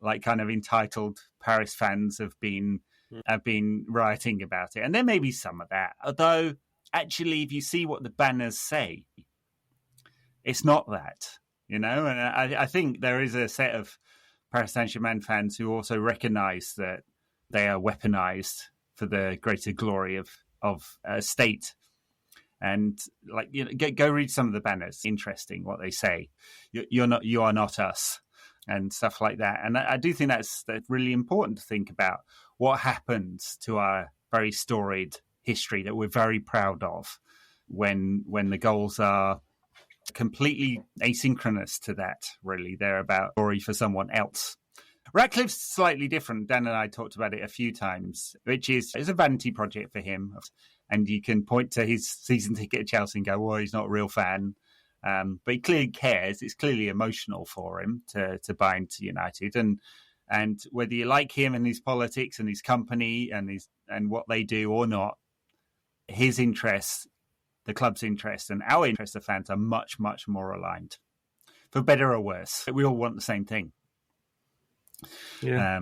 like kind of entitled Paris fans have been rioting about it. And there may be some of that. Although, actually, if you see what the banners say, it's not that, you know? And I think there is a set of Paris Saint-Germain fans who also recognise that they are weaponized for the greater glory of a state. And like, you know, go read some of the banners. Interesting what they say. You are not us, and stuff like that. And I do think that's really important to think about what happens to our very storied history that we're very proud of when the goals are completely asynchronous to that. Really, they're about glory for someone else. Ratcliffe's slightly different. Dan and I talked about it a few times, which is it's a vanity project for him. And you can point to his season ticket at Chelsea and go, well, he's not a real fan. But he clearly cares. It's clearly emotional for him to buy into United, and whether you like him and his politics and his company and what they do or not, his interests, the club's interests, and our interests as fans are much, much more aligned, for better or worse. We all want the same thing. Yeah.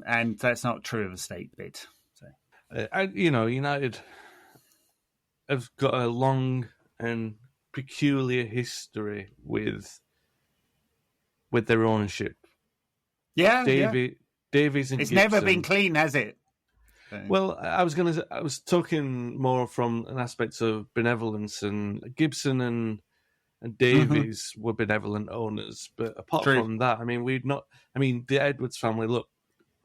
And that's not true of the state bit. So. United have got a long and peculiar history with their ownership. Davies and it's Gibson. never been clean, has it? Well, I was talking more from an aspect of benevolence, and Gibson and Davies were benevolent owners. But apart from that, the Edwards family, look,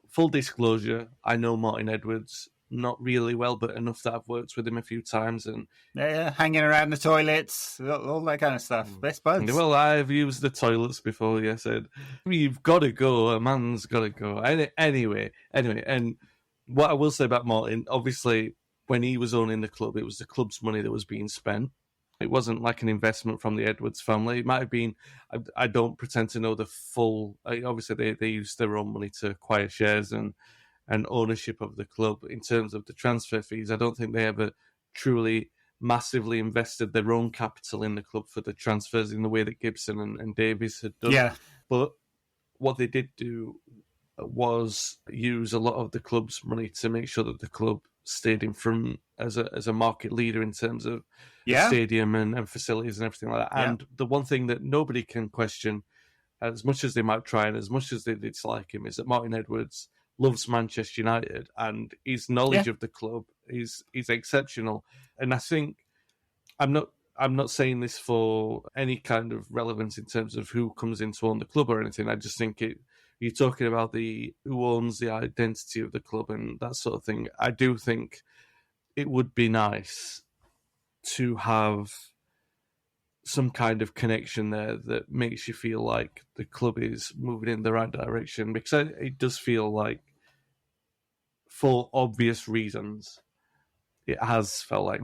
full disclosure, I know Martin Edwards not really well, but enough that I've worked with him a few times. And hanging around the toilets, all that kind of stuff. Best buds. Well, I've used the toilets before, yes. And you've got to go, a man's got to go. Anyway, and what I will say about Martin, obviously, when he was owning the club, it was the club's money that was being spent. It wasn't like an investment from the Edwards family. It might have been, I don't pretend to know the full, obviously they used their own money to acquire shares and ownership of the club. In terms of the transfer fees, I don't think they ever truly massively invested their own capital in the club for the transfers in the way that Gibson and Davies had done. Yeah. But what they did do was use a lot of the club's money to make sure that the club stayed in front as a market leader in terms of the stadium and facilities and everything like that. And the one thing that nobody can question, as much as they might try and as much as they dislike him, is that Martin Edwards loves Manchester United, and his knowledge of the club is exceptional. And I think I'm not saying this for any kind of relevance in terms of who comes in to own the club or anything. I just think you're talking about who owns the identity of the club and that sort of thing. I do think it would be nice to have some kind of connection there that makes you feel like the club is moving in the right direction, because it does feel like, for obvious reasons, it has felt like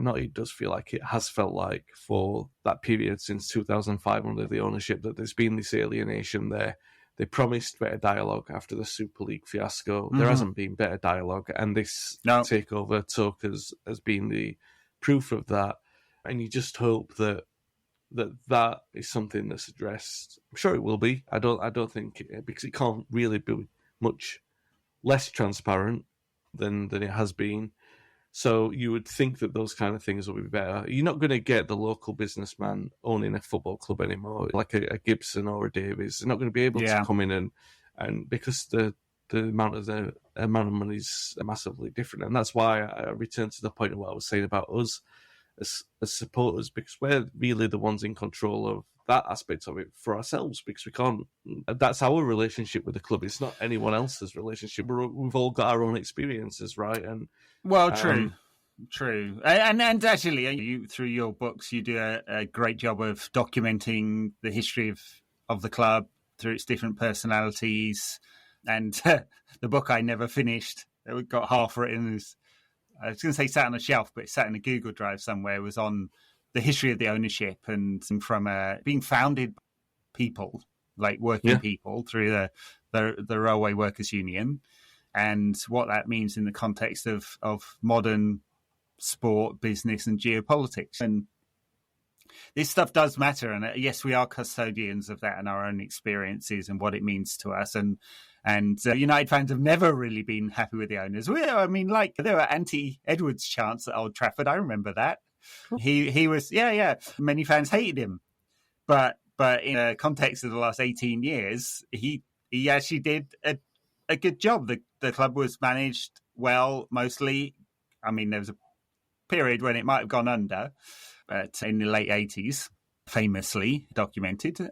for that period since 2005 under the ownership that there's been this alienation there. They promised better dialogue after the Super League fiasco. There hasn't been better dialogue, and this takeover talk has been the proof of that. And you just hope that is something that's addressed. I'm sure it will be. I don't think because it can't really be much less transparent than it has been. So you would think that those kind of things will be better. You're not going to get the local businessman owning a football club anymore, like a Gibson or a Davies. They're not going to be able to come in and because the amount of money is massively different. And that's why I return to the point of what I was saying about us as supporters, because we're really the ones in control of that aspect of it for ourselves, because we can't. That's our relationship with the club. It's not anyone else's relationship. We've all got our own experiences, right? And true. And actually, you through your books, you do a great job of documenting the history of the club through its different personalities. And the book I never finished, it got half written. I was going to say sat on a shelf, but it sat in a Google Drive somewhere. Was on the history of the ownership and from being founded by people, like working people through the Railway Workers Union, and what that means in the context of modern sport, business, and geopolitics. And this stuff does matter. And yes, we are custodians of that and our own experiences and what it means to us. And United fans have never really been happy with the owners. There were anti-Edwards chants at Old Trafford. I remember that. He was, many fans hated him. But in the context of the last 18 years, he actually did a good job. The club was managed well, mostly. I mean, there was a period when it might have gone under, but in the late 80s, famously documented,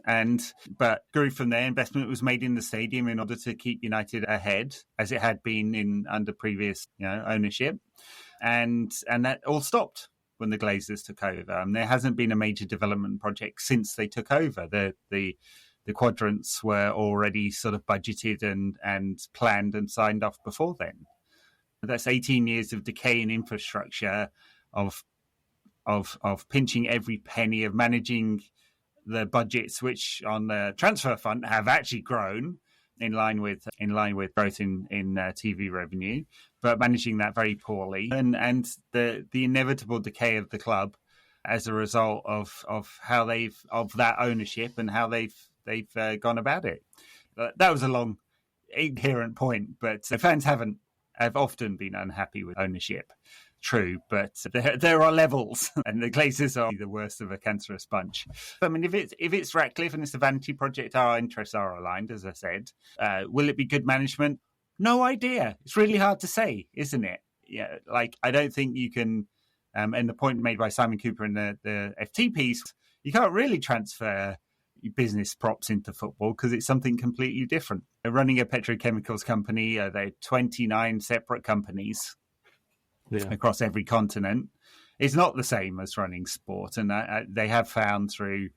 but grew from there. Investment was made in the stadium in order to keep United ahead, as it had been under previous ownership, and that all stopped when the Glazers took over. There hasn't been a major development project since they took over. The quadrants were already sort of budgeted and planned and signed off before then. That's 18 years of decay in infrastructure, of of pinching every penny, of managing the budgets, which on the transfer front have actually grown in line with growth in TV revenue, but managing that very poorly, and the inevitable decay of the club as a result of that ownership and how they've gone about it. That was a long, inherent point, but fans have often been unhappy with ownership. True, but there are levels, and the Glazers are the worst of a cancerous bunch. I mean, if it's Ratcliffe and it's a vanity project, our interests are aligned, as I said. Will it be good management? No idea. It's really hard to say, isn't it? Yeah, like I don't think you can. And the point made by Simon Cooper in the FT piece, you can't really transfer business props into football because it's something completely different. Running a petrochemicals company, they're 29 separate companies. Yeah. Across every continent, it's not the same as running sport. And they have found through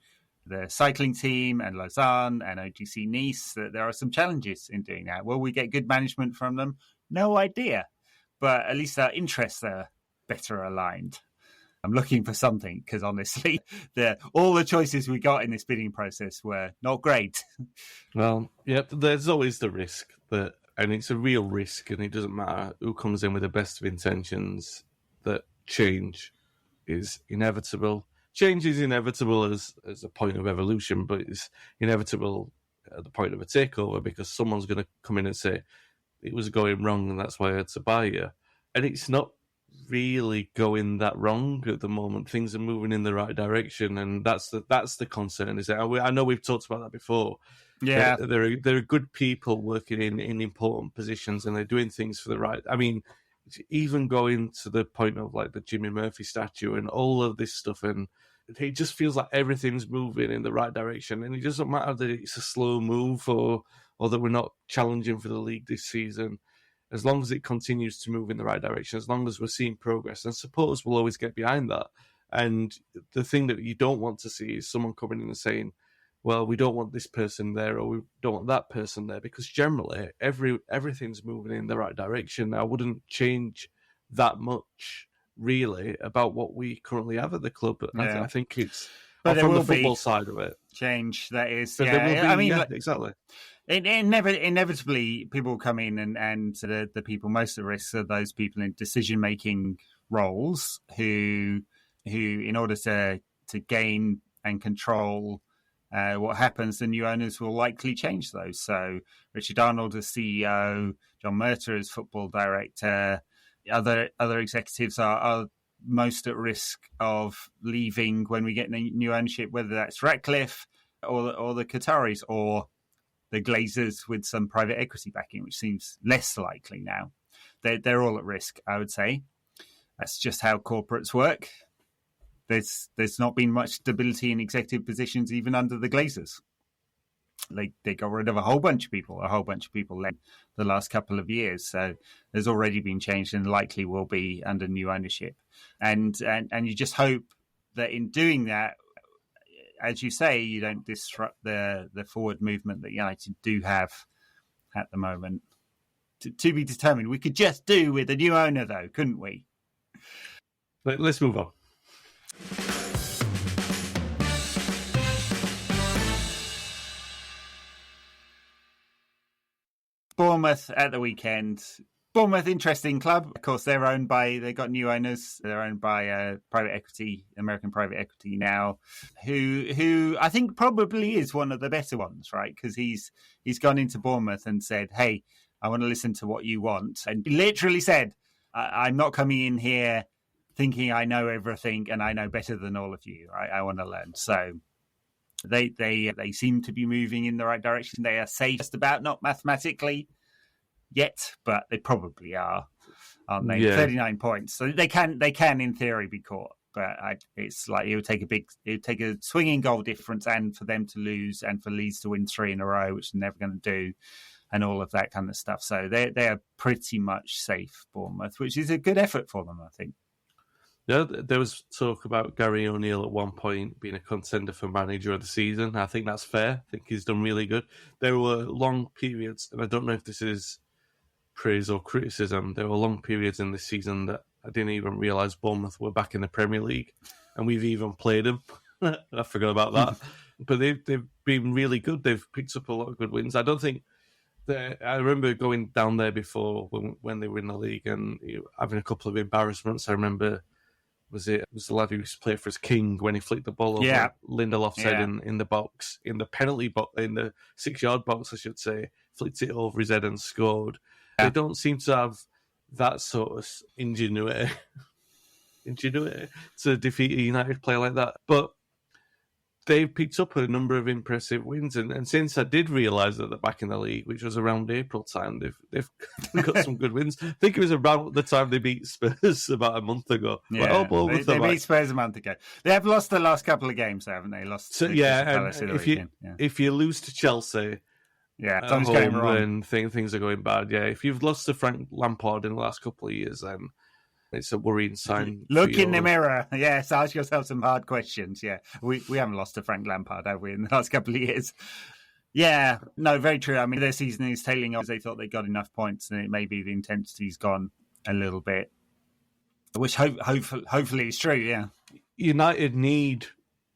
the cycling team and Lausanne and OGC Nice that there are some challenges in doing that. Will we get good management from them? No idea. But at least our interests are better aligned. I'm looking for something because honestly, all the choices we got in this bidding process were not great. Well, yeah, there's always the risk that. And it's a real risk, and it doesn't matter who comes in with the best of intentions, that change is inevitable. Change is inevitable as a point of evolution, but it's inevitable at the point of a takeover because someone's going to come in and say, it was going wrong and that's why I had to buy you. And it's not really going that wrong at the moment. Things are moving in the right direction, and that's the concern. Is that I know we've talked about that before. Yeah, there are good people working in important positions, and they're doing things for the right. I mean, even going to the point of like the Jimmy Murphy statue and all of this stuff, and it just feels like everything's moving in the right direction. And it doesn't matter that it's a slow move or that we're not challenging for the league this season. As long as it continues to move in the right direction, as long as we're seeing progress, and supporters will always get behind that. And the thing that you don't want to see is someone coming in and saying, well, we don't want this person there or we don't want that person there, because generally everything's moving in the right direction. I wouldn't change that much, really, about what we currently have at the club. Yeah. I think it's from the football side of it. Change, that is. But yeah. Exactly. Inevitably, people come in and the people most at risk are those people in decision-making roles who in order to gain and control what happens, the new owners will likely change those. So Richard Arnold as CEO, John Murtagh as football director, other executives are most at risk of leaving when we get new ownership, whether that's Ratcliffe or the Qataris or the Glazers with some private equity backing, which seems less likely now. They're all at risk, I would say. That's just how corporates work. There's not been much stability in executive positions even under the Glazers. They got rid of a whole bunch of people left the last couple of years. So there's already been change and likely will be under new ownership. And you just hope that in doing that, as you say, you don't disrupt the forward movement that United do have at the moment. To be determined. We could just do with a new owner, though, couldn't we? Let's move on. Bournemouth at the weekend. Bournemouth, interesting club. Of course, they got new owners. They're owned by private equity, American private equity now, who I think probably is one of the better ones, right? Because he's gone into Bournemouth and said, hey, I want to listen to what you want. And he literally said, I'm not coming in here thinking I know everything and I know better than all of you. I want to learn. So they seem to be moving in the right direction. They are safe, just about, not mathematically yet, but they probably are, aren't they? Yeah. 39 points, so they can in theory be caught. But it's like it would take a swinging goal difference, and for them to lose, and for Leeds to win 3 in a row, which they're never going to do, and all of that kind of stuff. So they are pretty much safe, Bournemouth, which is a good effort for them, I think. Yeah, there was talk about Gary O'Neill at one point being a contender for manager of the season. I think that's fair. I think he's done really good. There were long periods, and I don't know if this is praise or criticism, there were long periods in this season that I didn't even realise Bournemouth were back in the Premier League. and we've even played them. I forgot about that. But they've been really good. They've picked up a lot of good wins. I don't think I remember going down there before when they were in the league and having a couple of embarrassments. I remember it was the lad who used to play for us, King, when he flicked the ball over Lindelof's head in the box, in the penalty box, in the 6-yard box, I should say, flicked it over his head and scored. Yeah. They don't seem to have that sort of ingenuity to defeat a United player like that. But they've picked up a number of impressive wins, and since I did realise that they're back in the league, which was around April time, they've got some good wins. I think it was around the time they beat Spurs about a month ago. Yeah, they beat Spurs a month ago. They have lost the last couple of games, haven't they? If you lose to Chelsea, something's going wrong. Then things are going bad. Yeah, if you've lost to Frank Lampard in the last couple of years, then it's a worrying sign. Look in the mirror. Yes, ask yourself some hard questions. Yeah, we haven't lost to Frank Lampard, have we, in the last couple of years? Yeah, no, very true. I mean, their season is tailing off. They thought they got enough points, and it maybe the intensity's gone a little bit, which hopefully is true. Yeah, United need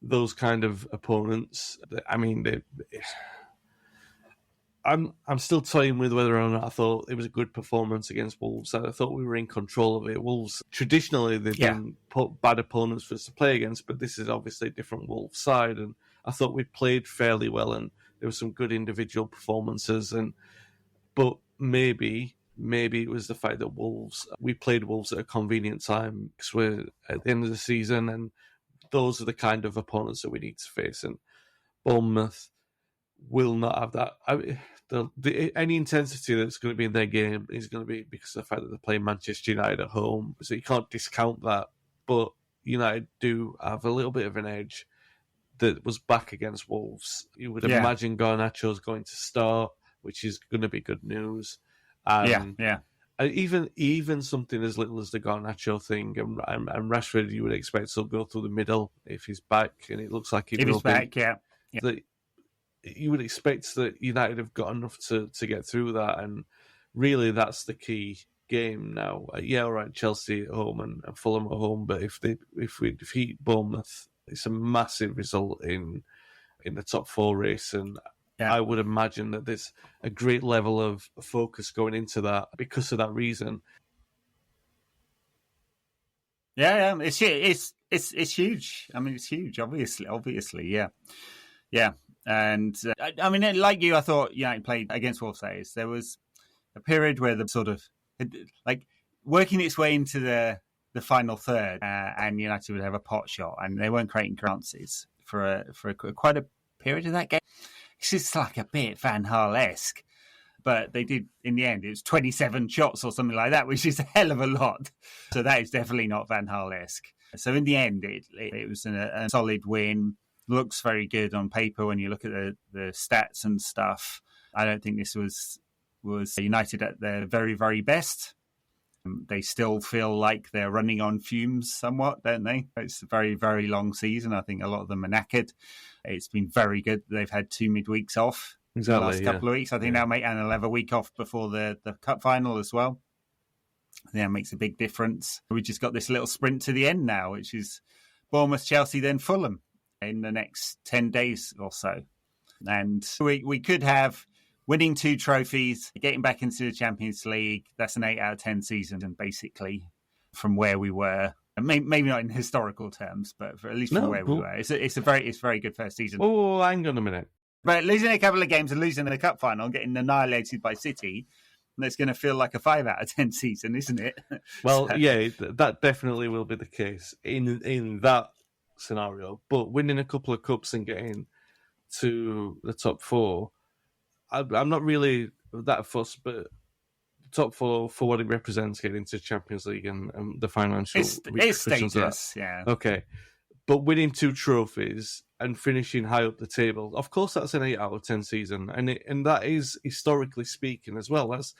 those kind of opponents. I mean, I'm still toying with whether or not I thought it was a good performance against Wolves. I thought we were in control of it. Wolves, traditionally, they've been bad opponents for us to play against, but this is obviously a different Wolves side, and I thought we played fairly well, and there were some good individual performances. But maybe it was the fact that we played Wolves at a convenient time because we're at the end of the season, and those are the kind of opponents that we need to face. And Bournemouth will not have that. Any intensity that's going to be in their game is going to be because of the fact that they're playing Manchester United at home. So you can't discount that. But United do have a little bit of an edge that was back against Wolves. You would imagine Garnacho's going to start, which is going to be good news. And even something as little as the Garnacho thing and Rashford, you would expect to go through the middle if he's back, and it looks like if he's back, you would expect that United have got enough to get through that, and really that's the key game now. All right, Chelsea at home and Fulham at home, but if we defeat Bournemouth, it's a massive result in the top 4 race, and I would imagine that there's a great level of focus going into that because of that reason. Yeah, it's huge. I mean, it's huge, obviously, yeah. And I mean, like you, I thought United played against Wolves. There was a period where the sort of like working its way into the final third, and United would have a pot shot, and they weren't creating chances for quite a period of that game. It's just like a bit Van Gaal-esque, but they did in the end. It was 27 shots or something like that, which is a hell of a lot. So that is definitely not Van Gaal-esque. So in the end, it was a solid win. Looks very good on paper when you look at the stats and stuff. I don't think this was United at their very, very best. They still feel like they're running on fumes somewhat, don't they? It's a very, very long season. I think a lot of them are knackered. It's been very good. They've had 2 midweeks off the last couple of weeks. I think now, mate, and they'll have a week off before the cup final as well. I think that makes a big difference. We just got this little sprint to the end now, which is Bournemouth, Chelsea, then Fulham in the next 10 days or so. And we could have winning 2 trophies, getting back into the Champions League. That's an 8 out of 10 season, and basically from where we were. Maybe not in historical terms, but at least from where we were. It's a very good first season. Oh, hang on a minute. But losing a couple of games and losing the cup final and getting annihilated by City, that's going to feel like a 5 out of 10 season, isn't it? Well, that definitely will be the case in that scenario. But winning a couple of cups and getting to the top 4, I'm not really that fussed, but top 4 for what it represents, getting into Champions League and the financial repercussions status, yeah. Okay. But winning 2 trophies and finishing high up the table, of course, that's an 8 out of 10 season, and that is historically speaking as well. That's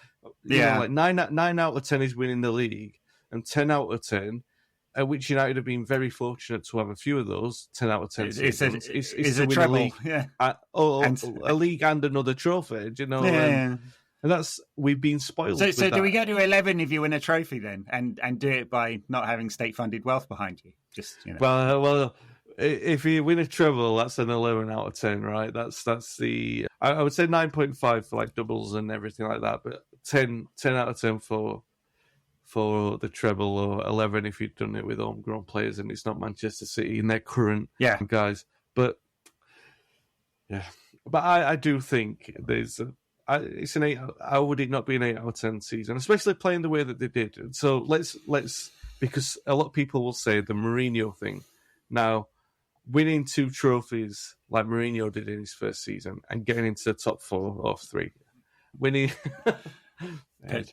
like 9 out of 10 is winning the league, and 10 out of 10, which United have been very fortunate to have a few of those 10 out of 10 seasons. It's a treble, a league and another trophy. Do you know? Yeah. And we've been spoiled. So do we go to 11 if you win a trophy then, and do it by not having state-funded wealth behind you? Just Well, if you win a treble, that's an 11 out of 10, right? That's the I would say 9.5 for like doubles and everything like that, but 10 out of 10 for the treble, or 11 if you've done it with homegrown players and it's not Manchester City and their current guys. But I do think it's an 8. How would it not be an 8 out of 10 season, especially playing the way that they did? So let's because a lot of people will say the Mourinho thing. Now, winning 2 trophies like Mourinho did in his first season and getting into the top 4 or 3, winning.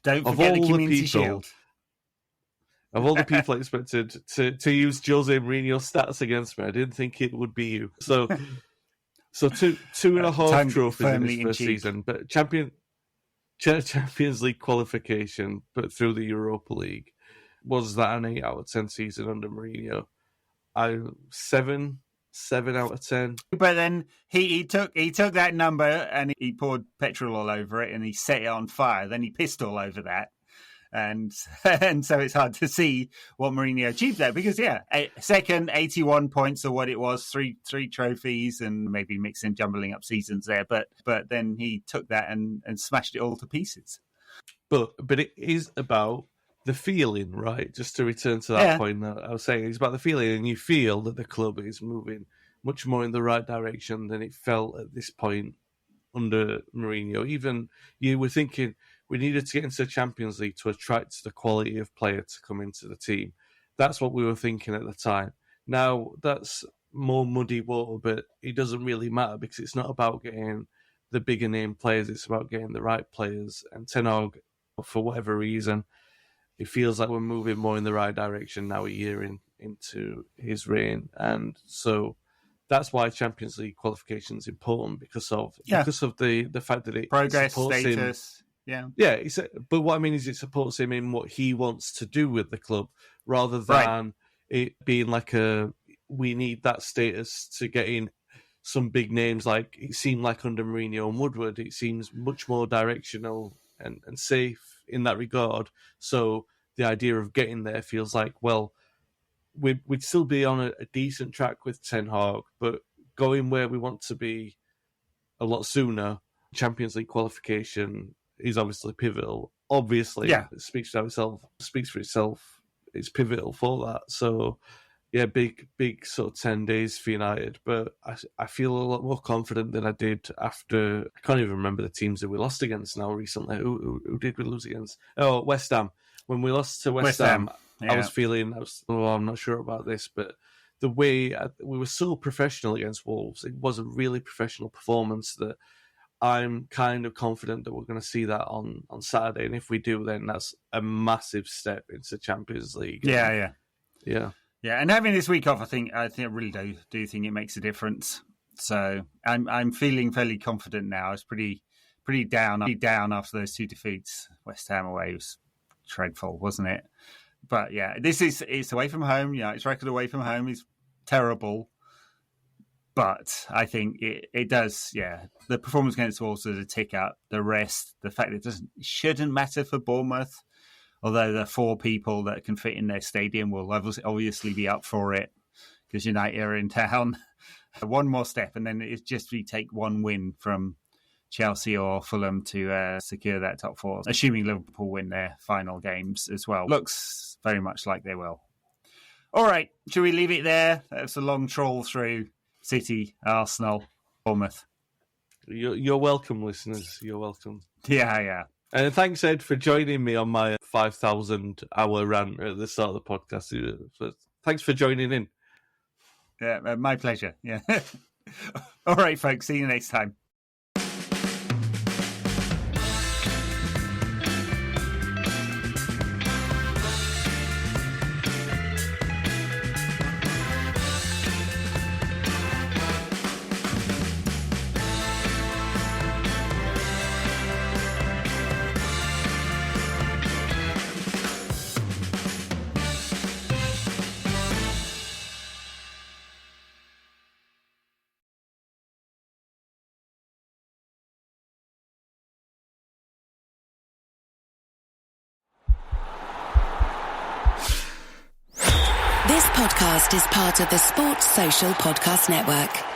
Don't forget the Community Shield. Of all the people expected to use Jose Mourinho's stats against me, I didn't think it would be you. So 2.5 trophies in his first season, but Champions League qualification, but through the Europa League. Was that an 8 out of 10 season under Mourinho? 7 out of 10. But then he took that number and he poured petrol all over it and he set it on fire. Then he pissed all over that. And so it's hard to see what Mourinho achieved there because, second, 81 points or what it was, three trophies and maybe mixing, jumbling up seasons there. But then he took that and smashed it all to pieces. But it is about the feeling, right? Just to return to that point that I was saying, it's about the feeling, and you feel that the club is moving much more in the right direction than it felt at this point under Mourinho. Even you were thinking we needed to get into the Champions League to attract the quality of player to come into the team. That's what we were thinking at the time. Now, that's more muddy water, but it doesn't really matter because it's not about getting the bigger name players, it's about getting the right players. And Ten Hag, for whatever reason, it feels like we're moving more in the right direction now, a year into his reign. And so that's why Champions League qualification is important because of the fact that it progress, supports status. Him. But what I mean is it supports him in what he wants to do with the club rather than it being like we need that status to get in some big names. Like it seemed like under Mourinho and Woodward, it seems much more directional and safe in that regard. So the idea of getting there feels like, well, we'd still be on a decent track with Ten Hag, but going where we want to be a lot sooner, Champions League qualification is obviously pivotal. Obviously, it speaks for itself. It's pivotal for that. So, big sort of 10 days for United. But I feel a lot more confident than I did after. I can't even remember the teams that we lost against now recently. Who did we lose against? Oh, West Ham. When we lost to West Ham. I was feeling, I'm not sure about this, but the way we were so professional against Wolves, it was a really professional performance that I'm kind of confident that we're going to see that on Saturday. And if we do, then that's a massive step into Champions League. Yeah. And having this week off, I really do think it makes a difference. So I'm feeling fairly confident now. I was pretty down after those 2 defeats. West Ham away was dreadful, wasn't it? But it's away from home. Its record away from home is terrible. But I think it does, the performance against Wolves is a tick up. The rest, the fact that it shouldn't matter for Bournemouth, although the 4 people that can fit in their stadium will obviously be up for it because United are in town. One more step, and then it's just we take one win from Chelsea or Fulham to secure that top 4, assuming Liverpool win their final games as well. Looks very much like they will. All right, should we leave it there? That's a long trawl through City, Arsenal, Bournemouth. You're welcome, listeners. You're welcome. Yeah. And thanks, Ed, for joining me on my 5,000-hour rant at the start of the podcast. So thanks for joining in. Yeah, my pleasure. Yeah. All right, folks. See you next time. podcast is part of the Sports Social Podcast Network.